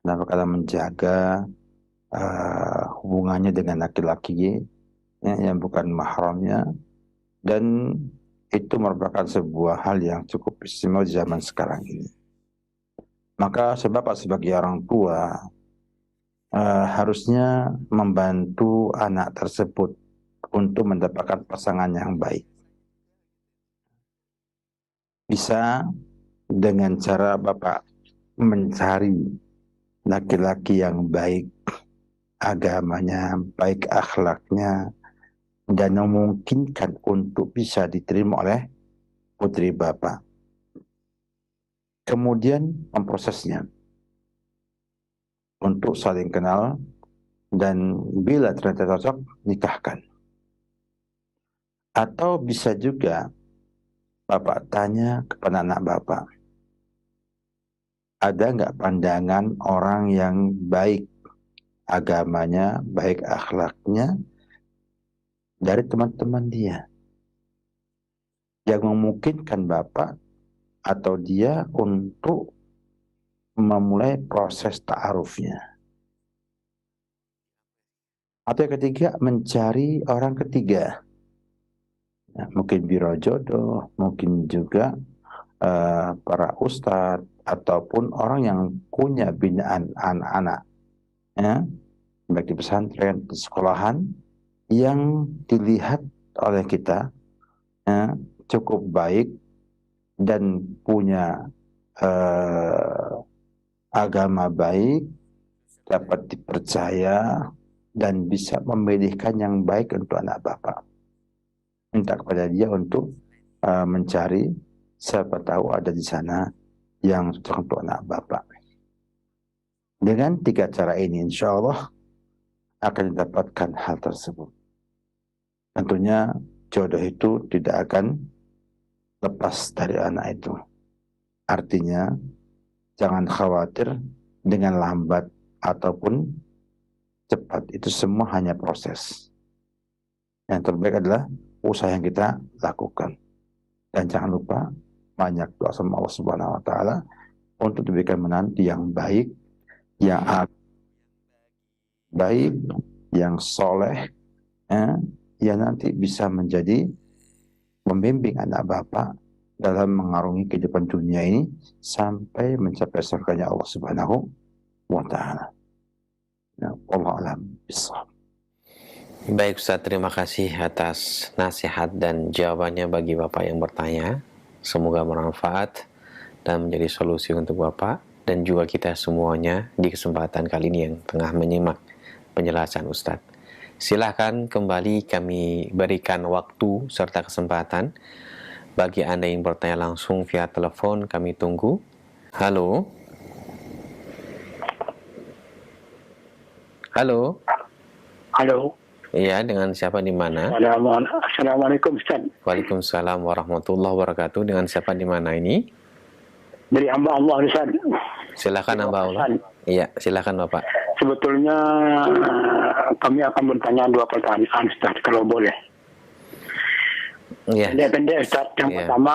Anak Bapak akan menjaga hubungannya dengan laki-laki yang bukan mahramnya, dan itu merupakan sebuah hal yang cukup istimewa di zaman sekarang ini. Maka Bapak sebagai orang tua harusnya membantu anak tersebut untuk mendapatkan pasangan yang baik. Bisa dengan cara Bapak mencari laki-laki yang baik agamanya, baik akhlaknya, dan memungkinkan untuk bisa diterima oleh putri Bapak. Kemudian memprosesnya untuk saling kenal, dan bila ternyata cocok, nikahkan. Atau bisa juga Bapak tanya kepada anak Bapak, ada nggak pandangan orang yang baik agamanya, baik akhlaknya, dari teman-teman dia, yang memungkinkan Bapak atau dia untuk memulai proses ta'arufnya. Atau yang ketiga, mencari orang ketiga. Nah, mungkin biro jodoh, mungkin juga para ustadz, ataupun orang yang punya binaan anak-anak, ya, baik di pesantren, di sekolahan, yang dilihat oleh kita cukup baik dan punya agama baik, dapat dipercaya, dan bisa memilihkan yang baik untuk anak Bapak. Minta kepada dia untuk mencari, siapa tahu ada di sana yang cocok untuk anak Bapak. Dengan 3 cara ini, insya Allah akan didapatkan hal tersebut. Tentunya jodoh itu tidak akan lepas dari anak itu. Artinya, jangan khawatir dengan lambat ataupun cepat. Itu semua hanya proses. Yang terbaik adalah usaha yang kita lakukan. Dan jangan lupa banyak doa sama Allah Subhanahu wa taala untuk diberikan menanti yang baik, yang baik, yang soleh, yang nanti bisa menjadi membimbing anak Bapak dalam mengarungi kehidupan dunia ini sampai mencapai surganya Allah Subhanahu wa taala. Wallahu a'lam bishawab. Baik Ustaz, terima kasih atas nasihat dan jawabannya bagi Bapak yang bertanya. Semoga bermanfaat dan menjadi solusi untuk Bapak dan juga kita semuanya di kesempatan kali ini yang tengah menyimak penjelasan Ustaz. Silahkan kembali kami berikan waktu serta kesempatan bagi Anda yang bertanya langsung via telepon. Kami tunggu. Halo. Halo. Halo. Iya, dengan siapa di mana? Assalamualaikum Ustaz. Waalaikumsalam warahmatullahi wabarakatuh. Dengan siapa di mana ini? Dari hamba Allah Ustaz. Silakan hamba Allah. Iya, silakan Bapak. Sebetulnya kami akan bertanya 2 pertanyaan Ustaz, kalau boleh. Iya. Pendek Ustaz. Yang pertama,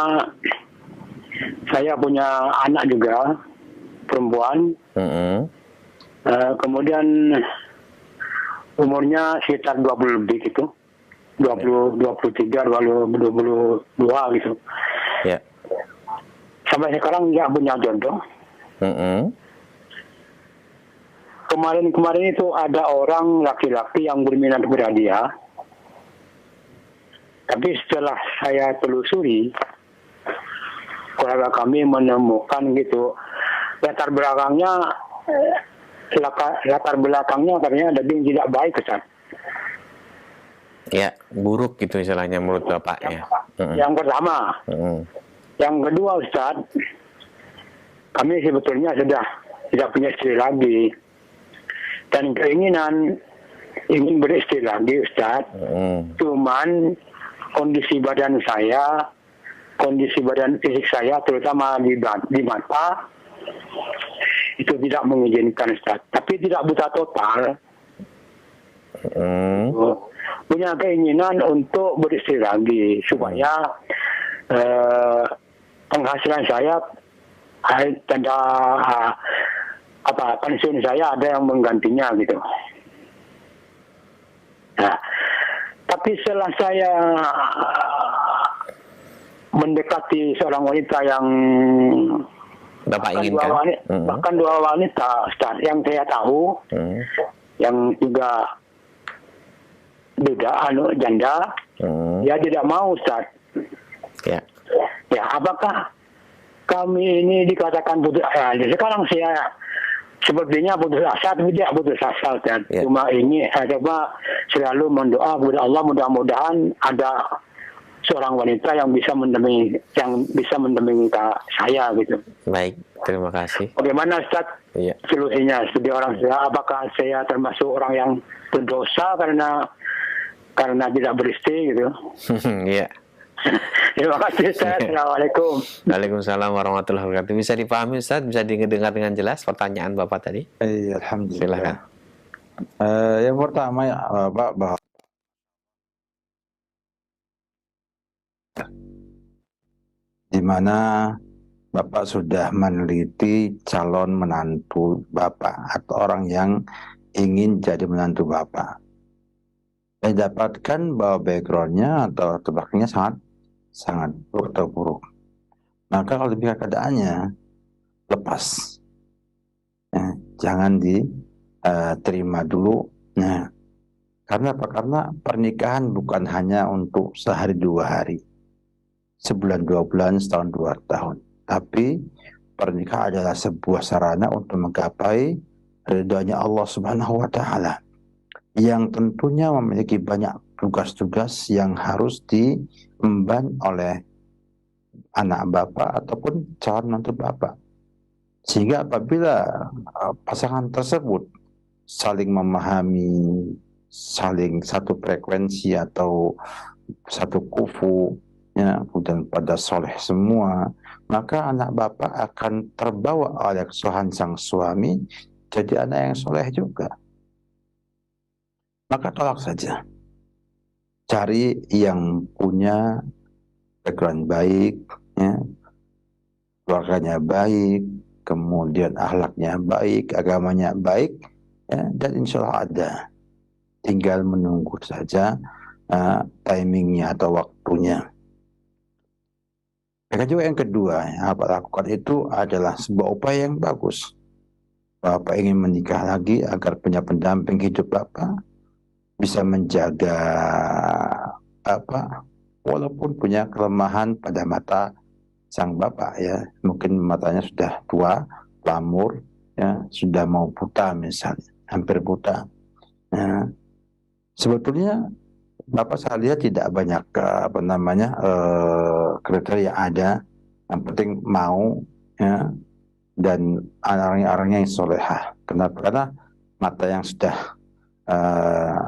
saya punya anak juga, perempuan. Kemudian umurnya sekitar 20 lebih gitu. 23, 22 gitu. Ya. Sampai sekarang nggak punya jodoh. Kemarin itu ada orang laki-laki yang berminat kepada dia. Tapi setelah saya telusuri, keluarga kami menemukan gitu latar belakangnya katanya ada yang tidak baik, Ustaz. Ya, buruk gitu istilahnya menurut Bapaknya. Yang pertama. Yang kedua, Ustaz, kami sebetulnya sudah tidak punya istri lagi. Dan keinginan ingin beristri lagi, Ustaz. Cuman kondisi badan fisik saya, terutama di mata, itu tidak mengizinkan, Ustaz. Tapi tidak buta total. Punya keinginan untuk beristri lagi supaya penghasilan saya tanda pensiun saya ada yang menggantinya gitu. Nah, tapi setelah saya mendekati seorang wanita yang Bapak inginkan, bahkan dua wanita, Ustaz, yang saya tahu, yang juga beda, janda, dia tidak mau, Ustaz. Ya. Ya, apakah kami ini dikatakan putus asa? Sekarang saya sepertinya putus asa, tapi tidak putus asa, Ustaz. Ya. Cuma ini, coba selalu mendoa kepada Allah, mudah-mudahan ada seorang wanita yang bisa mendampingi saya gitu. Baik, terima kasih. Bagaimana, Ustaz? Iya. Solusinya sebagai orang saya, apakah saya termasuk orang yang berdosa karena tidak beristri gitu? Iya. Terima kasih, Ustaz. Assalamualaikum. Waalaikumsalam warahmatullahi wabarakatuh. Bisa dipahami, Ustaz? Bisa didengar dengan jelas pertanyaan Bapak tadi? Alhamdulillah. Silakan. Yang pertama ya, Pak, bahwa di mana Bapak sudah meneliti calon menantu Bapak atau orang yang ingin jadi menantu Bapak. Saya dapatkan bahwa backgroundnya atau belakangnya sangat buruk atau buruk. Maka kalau demikian keadaannya, lepas. Ya, jangan diterima dulu. Nah, karena apa? Karena pernikahan bukan hanya untuk sehari 2 hari, sebulan 2 bulan, setahun 2 tahun. Tapi pernikahan adalah sebuah sarana untuk menggapai ridhonya Allah Subhanahu wa Ta'ala, yang tentunya memiliki banyak tugas-tugas yang harus diemban oleh anak Bapak ataupun calon menantu Bapak. Sehingga apabila pasangan tersebut saling memahami, saling satu frekuensi atau satu kufu, ya, dan pada soleh semua, maka anak Bapak akan terbawa oleh kesolehan sang suami jadi anak yang soleh juga. Maka tolak saja. Cari yang punya background baik, ya, keluarganya baik, kemudian akhlaknya baik, agamanya baik, ya, dan insya Allah ada. Tinggal menunggu saja timingnya atau waktunya. Maka juga yang kedua yang Bapak lakukan itu adalah sebuah upaya yang bagus. Bapak ingin menikah lagi agar punya pendamping hidup Bapak, bisa menjaga walaupun punya kelemahan pada mata sang Bapak, ya, mungkin matanya sudah tua, lamur, ya, sudah mau buta misalnya, hampir buta. Nah, sebetulnya Bapak saya lihat tidak banyak kriteria ada, yang penting mau, ya, dan orang-orangnya yang solehah. Kenapa? Karena mata yang sudah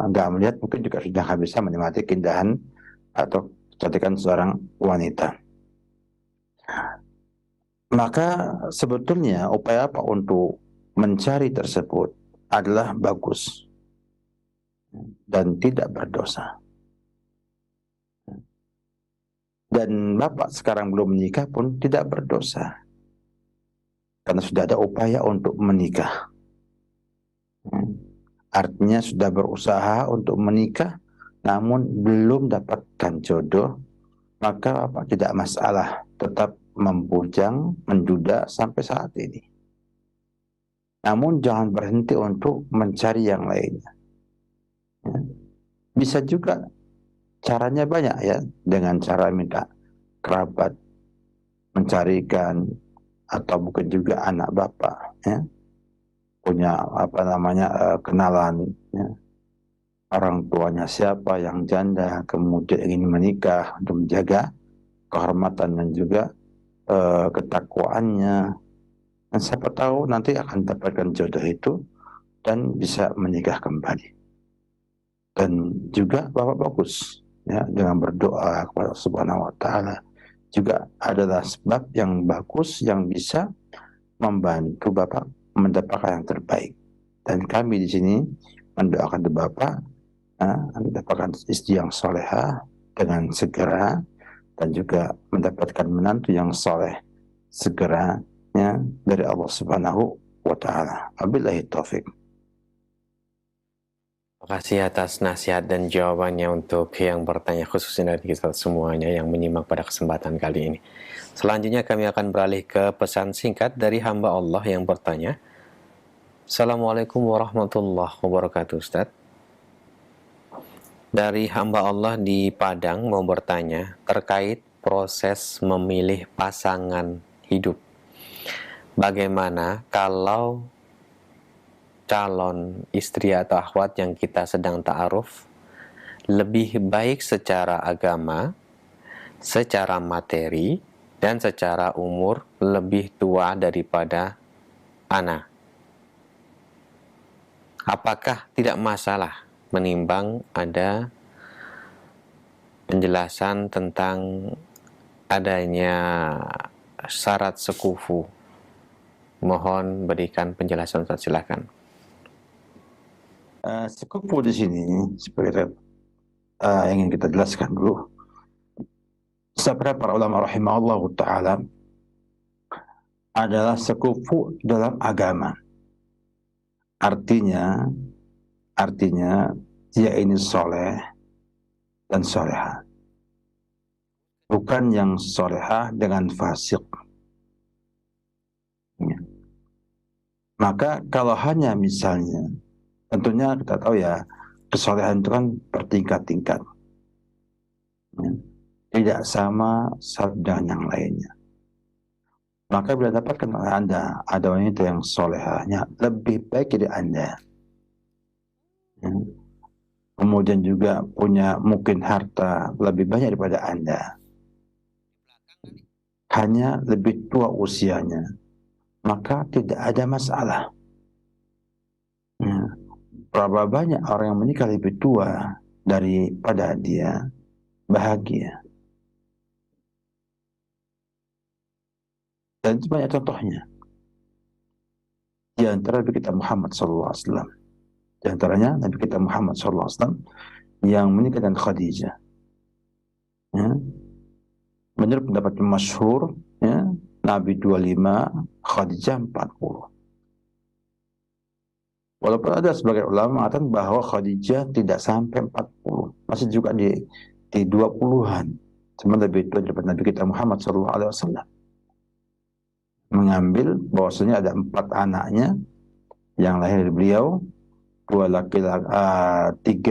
nggak melihat mungkin juga sudah nggak bisa menikmati keindahan atau kecantikan seorang wanita. Maka sebetulnya upaya apa untuk mencari tersebut adalah bagus dan tidak berdosa. Dan Bapak sekarang belum menikah pun tidak berdosa, karena sudah ada upaya untuk menikah. artinya sudah berusaha untuk menikah namun belum dapatkan jodoh, maka Bapak tidak masalah, tetap membujang, menduda sampai saat ini. Namun jangan berhenti untuk mencari yang lainnya. Ya. Bisa juga caranya banyak ya, dengan cara minta kerabat mencarikan, atau mungkin juga anak Bapak ya, punya kenalan ya, orang tuanya siapa yang janda kemudian ingin menikah untuk menjaga kehormatan dan juga ketakwaannya, dan siapa tahu nanti akan dapatkan jodoh itu dan bisa menikah kembali. Dan juga Bapak bagus ya, dengan berdoa kepada Subhanahu wa Ta'ala juga adalah sebab yang bagus yang bisa membantu Bapak mendapatkan yang terbaik. Dan kami di sini mendoakan Bapak mendapatkan istri yang solehah dengan segera, dan juga mendapatkan menantu yang soleh segera ya, dari Allah Subhanahu wa Ta'ala. Wabillahi taufik. Terima kasih atas nasihat dan jawabannya untuk yang bertanya, khususnya dari kita semuanya yang menyimak pada kesempatan kali ini. Selanjutnya kami akan beralih ke pesan singkat dari hamba Allah yang bertanya. Assalamualaikum warahmatullahi wabarakatuh, Ustaz. Dari hamba Allah di Padang mau bertanya terkait proses memilih pasangan hidup. Bagaimana kalau calon istri atau akhwat yang kita sedang ta'aruf lebih baik secara agama, secara materi, dan secara umur lebih tua daripada ana? Apakah tidak masalah menimbang ada penjelasan tentang adanya syarat sekufu? Mohon berikan penjelasan, Ustaz, silakan. Sekufu di sini seperti yang ingin kita jelaskan dulu. Sabda para ulama rahimahullah ta'ala adalah sekufu dalam agama. Artinya dia ini soleh dan solehah. Bukan yang solehah dengan fasik. Ya. Maka kalau hanya misalnya, tentunya kita tahu ya, kesolehan itu kan bertingkat-tingkat. Ya. Tidak sama satu dengan yang lainnya. Maka bila dapatkan oleh Anda ada wanita yang solehahnya lebih baik dari Anda, ya, kemudian juga punya mungkin harta lebih banyak daripada Anda, hanya lebih tua usianya, maka tidak ada masalah. Ya. Berapa banyak orang yang menikah lebih tua daripada dia bahagia. Dan itu banyak contohnya. Di antara Nabi kita Muhammad SAW. Di antaranya Nabi kita Muhammad SAW yang menikah dengan Khadijah. Ya. Menurut pendapat masyhur, ya, Nabi 25, Khadijah 40. Walaupun ada sebagian ulama mengatakan bahwa Khadijah tidak sampai 40, masih juga di 20-an. Cuma lebih tua daripada Nabi kita Muhammad SAW. Mengambil bahwasanya ada 4 anaknya yang lahir dari beliau, 2 laki-laki,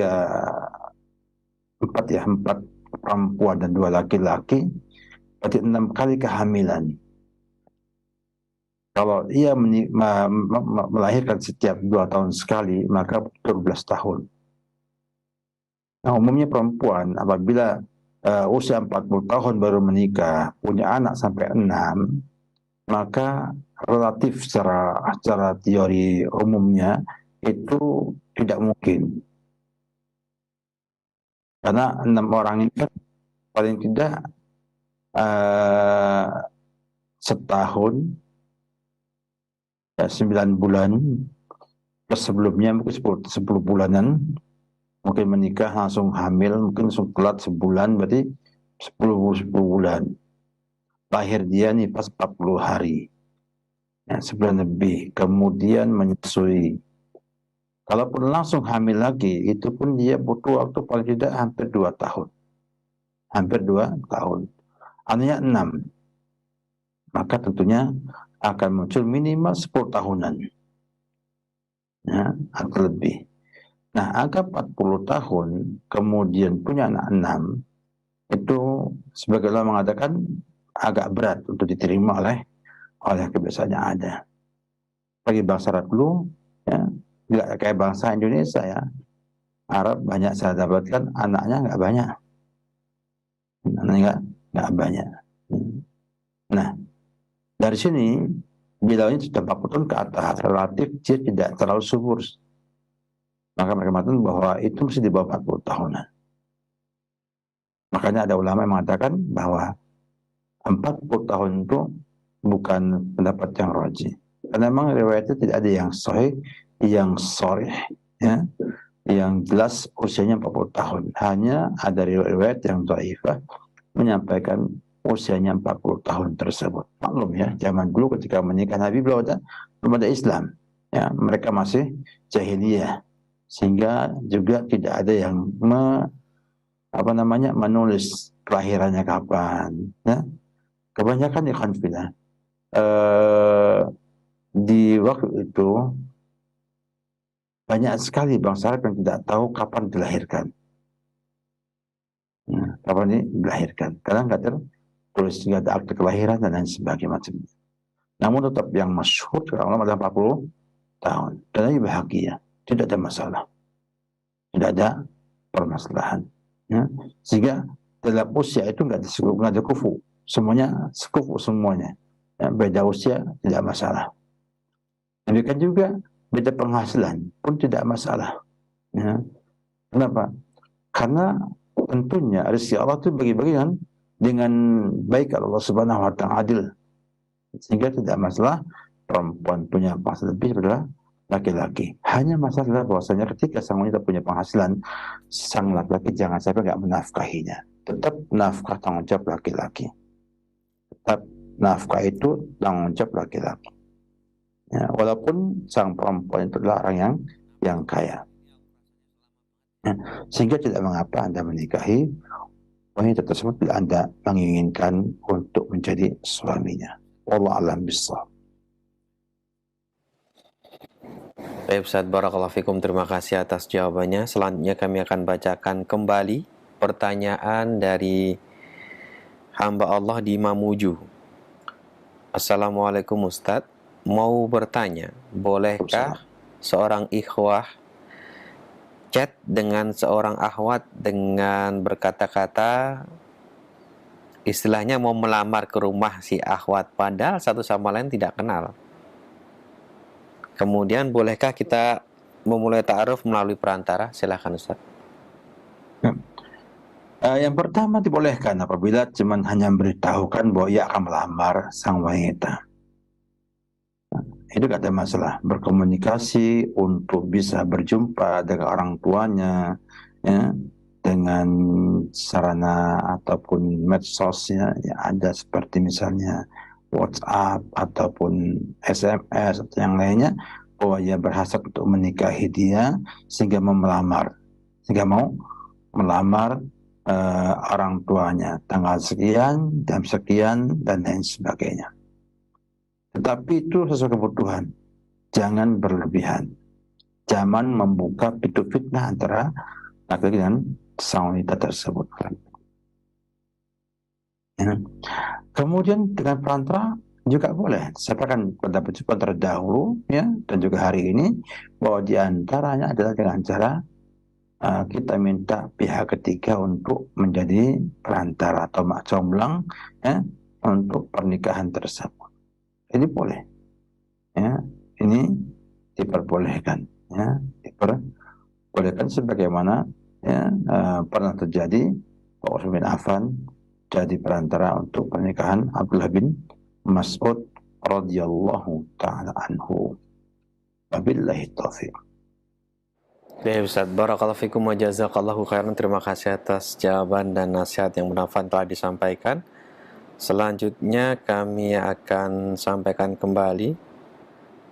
4 perempuan dan 2 laki-laki, berarti 6 kali kehamilan. Kalau ia melahirkan setiap 2 tahun sekali, maka 12 tahun. Nah, umumnya perempuan apabila usia 40 tahun baru menikah, punya anak sampai 6, maka relatif secara teori umumnya itu tidak mungkin. Karena 6 orang ini kan paling tidak setahun, 9 bulan, plus sebelumnya mungkin 10 bulanan, mungkin menikah langsung hamil, mungkin langsung telat sebulan, berarti 10 bulan. Lahir dia nih pas 40 hari, ya, sebulan lebih, kemudian menyusui, Kalaupun langsung hamil lagi, itu pun dia butuh waktu paling tidak hampir 2 tahun. Hampir 2 tahun. Artinya 6. Maka tentunya akan muncul minimal 10 tahunan. Ya, atau lebih. Nah, angka 40 tahun, kemudian punya anak 6, itu sebagai ulama mengatakan agak berat untuk diterima oleh kebiasaan yang ada. Bagi bangsa Arab dulu, ya, tidak kayak bangsa Indonesia ya. Arab banyak saya dapatkan, anaknya nggak banyak. Anaknya nggak banyak. Nah, dari sini, bila ini sudah 40 tahun ke atas, relatif dia tidak terlalu subur. Maka mereka mengatakan bahwa itu mesti di bawah 40 tahunan. Makanya ada ulama yang mengatakan bahwa 40 tahun itu bukan pendapat yang rajih. Karena memang riwayatnya tidak ada yang sahih, yang sharih, ya, yang jelas usianya 40 tahun. Hanya ada riwayat yang dhaifah menyampaikan usianya 40 tahun tersebut. Maklum ya, zaman dulu ketika menikah Nabi belum ada Islam. Ya, mereka masih jahiliyah. Sehingga juga tidak ada yang menulis kelahirannya kapan. Ya. Kebanyakan ikhwan fillah di waktu itu banyak sekali bangsa Arab yang tidak tahu kapan dilahirkan. Nah, kapan ini dilahirkan? Karena nggak tertulis, nggak ada akte kelahiran dan lain sebagainya macamnya. Namun tetap yang masyhur ulama adalah 40 tahun. Dan ini bahagia, tidak ada masalah, tidak ada permasalahan. Ya. Sehingga dalam usia itu nggak ada kufu, semuanya sekufu semuanya. Ya, beda usia tidak masalah. Demikian juga beda penghasilan pun tidak masalah. Ya. Kenapa? Karena tentunya rezeki Allah itu bagi-bagi dengan baik Allah Subhanahu wa taala adil. Sehingga tidak masalah perempuan punya penghasilan lebih daripada laki-laki. Hanya masalah bahwasanya ketika sang wanita punya penghasilan, sang laki-laki jangan sampai nggak menafkahinya. Tetap nafkah tanggung jawab laki-laki. Tetap nafkah itu tanggung jawab laki-laki. Ya, walaupun sang perempuan itu adalah orang yang kaya. Ya, sehingga tidak mengapa Anda menikahi wanita tersebut bila Anda menginginkan untuk menjadi suaminya. Wallahu a'lam bishawab. Baik Ustaz, barakallahu fikum, terima kasih atas jawabannya. Selanjutnya kami akan bacakan kembali pertanyaan dari hamba Allah di Mamuju. Assalamualaikum Ustaz, mau bertanya, bolehkah seorang ikhwah chat dengan seorang akhwat dengan berkata-kata istilahnya mau melamar ke rumah si akhwat padahal satu sama lain tidak kenal? Kemudian bolehkah kita memulai ta'aruf melalui perantara? Silakan Ustaz. Yang pertama dibolehkan apabila cuma hanya memberitahukan bahwa ia akan melamar sang wanita. Itu tidak ada masalah. Berkomunikasi untuk bisa berjumpa dengan orang tuanya, ya, dengan sarana ataupun medsosnya yang ada seperti misalnya WhatsApp ataupun SMS atau yang lainnya, bahwa ia berhasrat untuk menikahi dia sehingga mau melamar, sehingga mau melamar orang tuanya tanggal sekian, jam sekian dan lain sebagainya. Tetapi itu sesuai kebutuhan, jangan berlebihan, jangan membuka pintu fitnah antara laki-laki dan sang wanita tersebut. Ya. Kemudian dengan perantara juga boleh. Saya akan pada percobaan terdahulu ya, dan juga hari ini bahwa diantaranya adalah dengan cara kita minta pihak ketiga untuk menjadi perantara atau mak comblang ya, untuk pernikahan tersebut. Ini boleh, ya, ini diperbolehkan, ya, diperbolehkan sebagaimana ya, pernah terjadi Pak Utsman bin Affan jadi perantara untuk pernikahan Abdullah bin Mas'ud radhiyallahu taala anhu. Wabillahi taufiq. Baik Ustaz, barakallahu fikum wa jazakallahu khairan. Terima kasih atas jawaban dan nasihat yang bermanfaat telah disampaikan. Selanjutnya kami akan sampaikan kembali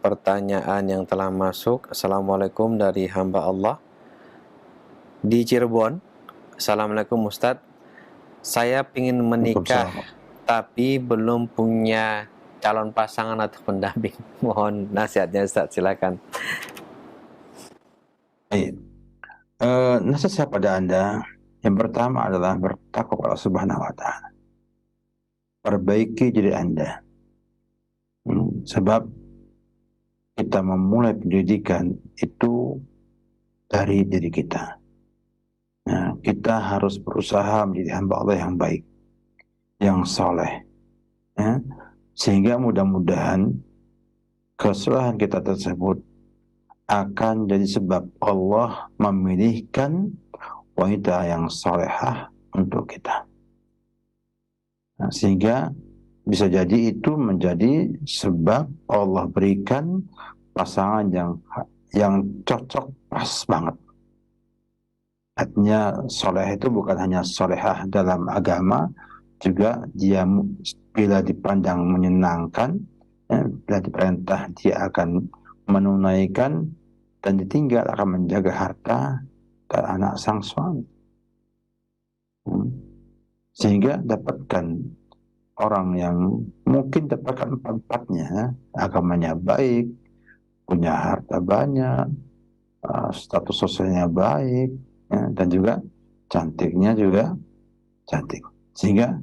pertanyaan yang telah masuk. Assalamualaikum dari hamba Allah di Cirebon. Assalamualaikum Ustadz. Saya ingin menikah tapi belum punya calon pasangan atau pendamping. Mohon nasihatnya Ustadz, silakan. Baik. Nasihat saya pada Anda yang pertama adalah bertakwa kepada Allah Subhanahu wa Ta'ala. Perbaiki diri Anda. Sebab kita memulai pendidikan itu dari diri kita. Nah, kita harus berusaha menjadi hamba Allah yang baik, yang soleh, ya, sehingga mudah-mudahan kesalahan kita tersebut akan jadi sebab Allah memilihkan wanita yang solehah untuk kita. Nah, sehingga bisa jadi itu menjadi sebab Allah berikan pasangan yang cocok, pas banget. Artinya soleh itu bukan hanya solehah dalam agama, juga dia bila dipandang menyenangkan, ya, bila diperintah dia akan menunaikan, dan ditinggal akan menjaga harta dan anak sang suami. Sehingga dapatkan orang yang mungkin dapatkan empat-empatnya, agamanya baik, punya harta banyak, status sosialnya baik, ya, dan juga cantiknya juga cantik. Sehingga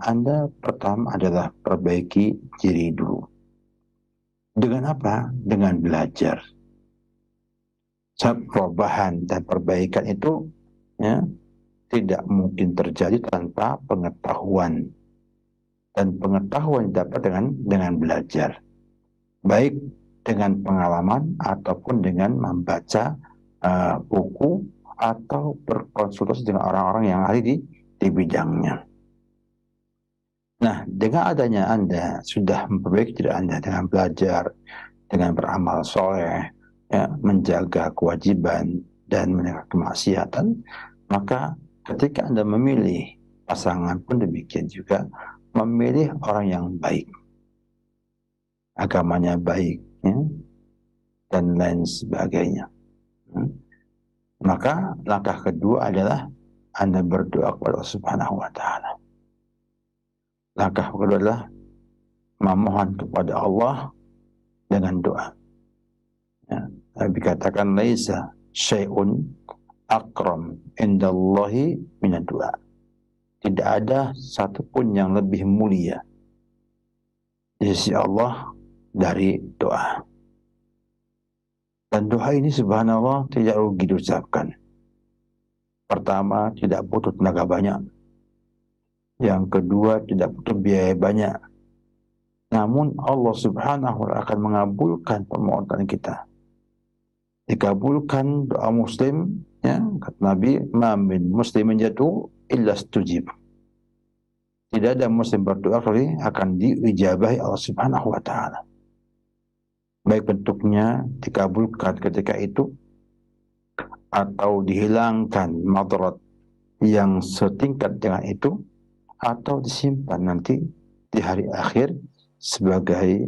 Anda pertama adalah perbaiki diri dulu. Dengan apa? Dengan belajar. Perubahan dan perbaikan itu, ya, tidak mungkin terjadi tanpa pengetahuan. Dan pengetahuan dapat dengan belajar. Baik dengan pengalaman ataupun dengan membaca buku atau berkonsultasi dengan orang-orang yang ahli di bidangnya. Nah, dengan adanya Anda sudah memperbaiki diri Anda dengan belajar, dengan beramal soleh, ya, menjaga kewajiban dan menjaga kemaksiatan, maka ketika Anda memilih pasangan pun demikian juga, memilih orang yang baik, agamanya baik, ya, dan lain sebagainya. Maka langkah kedua adalah Anda berdoa kepada Allah Subhanahu wa Ta'ala. Langkah kedua adalah memohon kepada Allah dengan doa. Ya, Nabi katakan laisa syai'un akram indallahi minad doa. Tidak ada satupun yang lebih mulia di sisi Allah dari doa. Dan doa ini subhanallah tidak rugi diucapkan. Pertama, tidak butuh tenaga banyak. Yang kedua, tidak butuh biaya banyak. Namun Allah subhanahu wa ta'ala akan mengabulkan permohonan kita. Dikabulkan doa muslim, ya, kata Nabi, ma min muslimin yad'u illa stujib. Tidak ada muslim berdoa kali akan diijabahi Allah Subhanahu wa Ta'ala. Baik bentuknya dikabulkan ketika itu, atau dihilangkan madarat yang setingkat dengan itu, atau disimpan nanti di hari akhir sebagai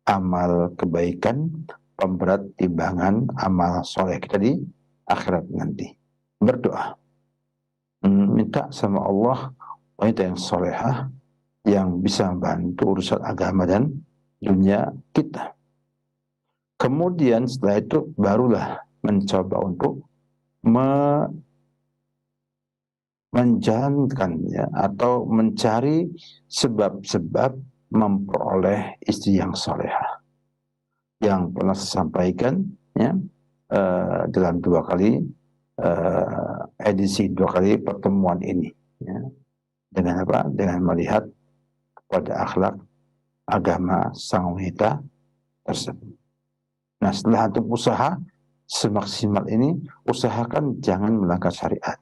amal kebaikan, pemberat timbangan amal soleh kita di akhirat nanti. Berdoa, minta sama Allah wanita yang solehah yang bisa membantu urusan agama dan dunia kita. Kemudian setelah itu barulah mencoba untuk menjalankan, ya, atau mencari sebab-sebab memperoleh istri yang solehah. Yang pernah saya sampaikan, ya, dalam dua kali pertemuan ini, ya. Dengan apa? Dengan melihat pada akhlak agama sang wanita tersebut. Nah, setelah antum usaha semaksimal ini, usahakan jangan melanggar syariat.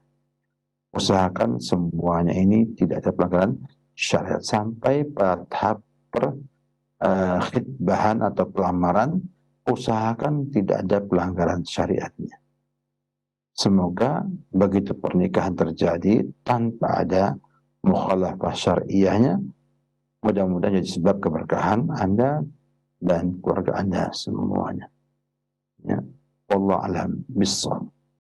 Usahakan semuanya ini tidak ada pelanggaran syariat sampai pada tahap khitbahan atau pelamaran, usahakan tidak ada pelanggaran syariatnya. Semoga begitu pernikahan terjadi tanpa ada mukhalafah syariahnya, mudah-mudahan jadi sebab keberkahan Anda dan keluarga Anda semuanya. Ya. Wallahu a'lam bishawab.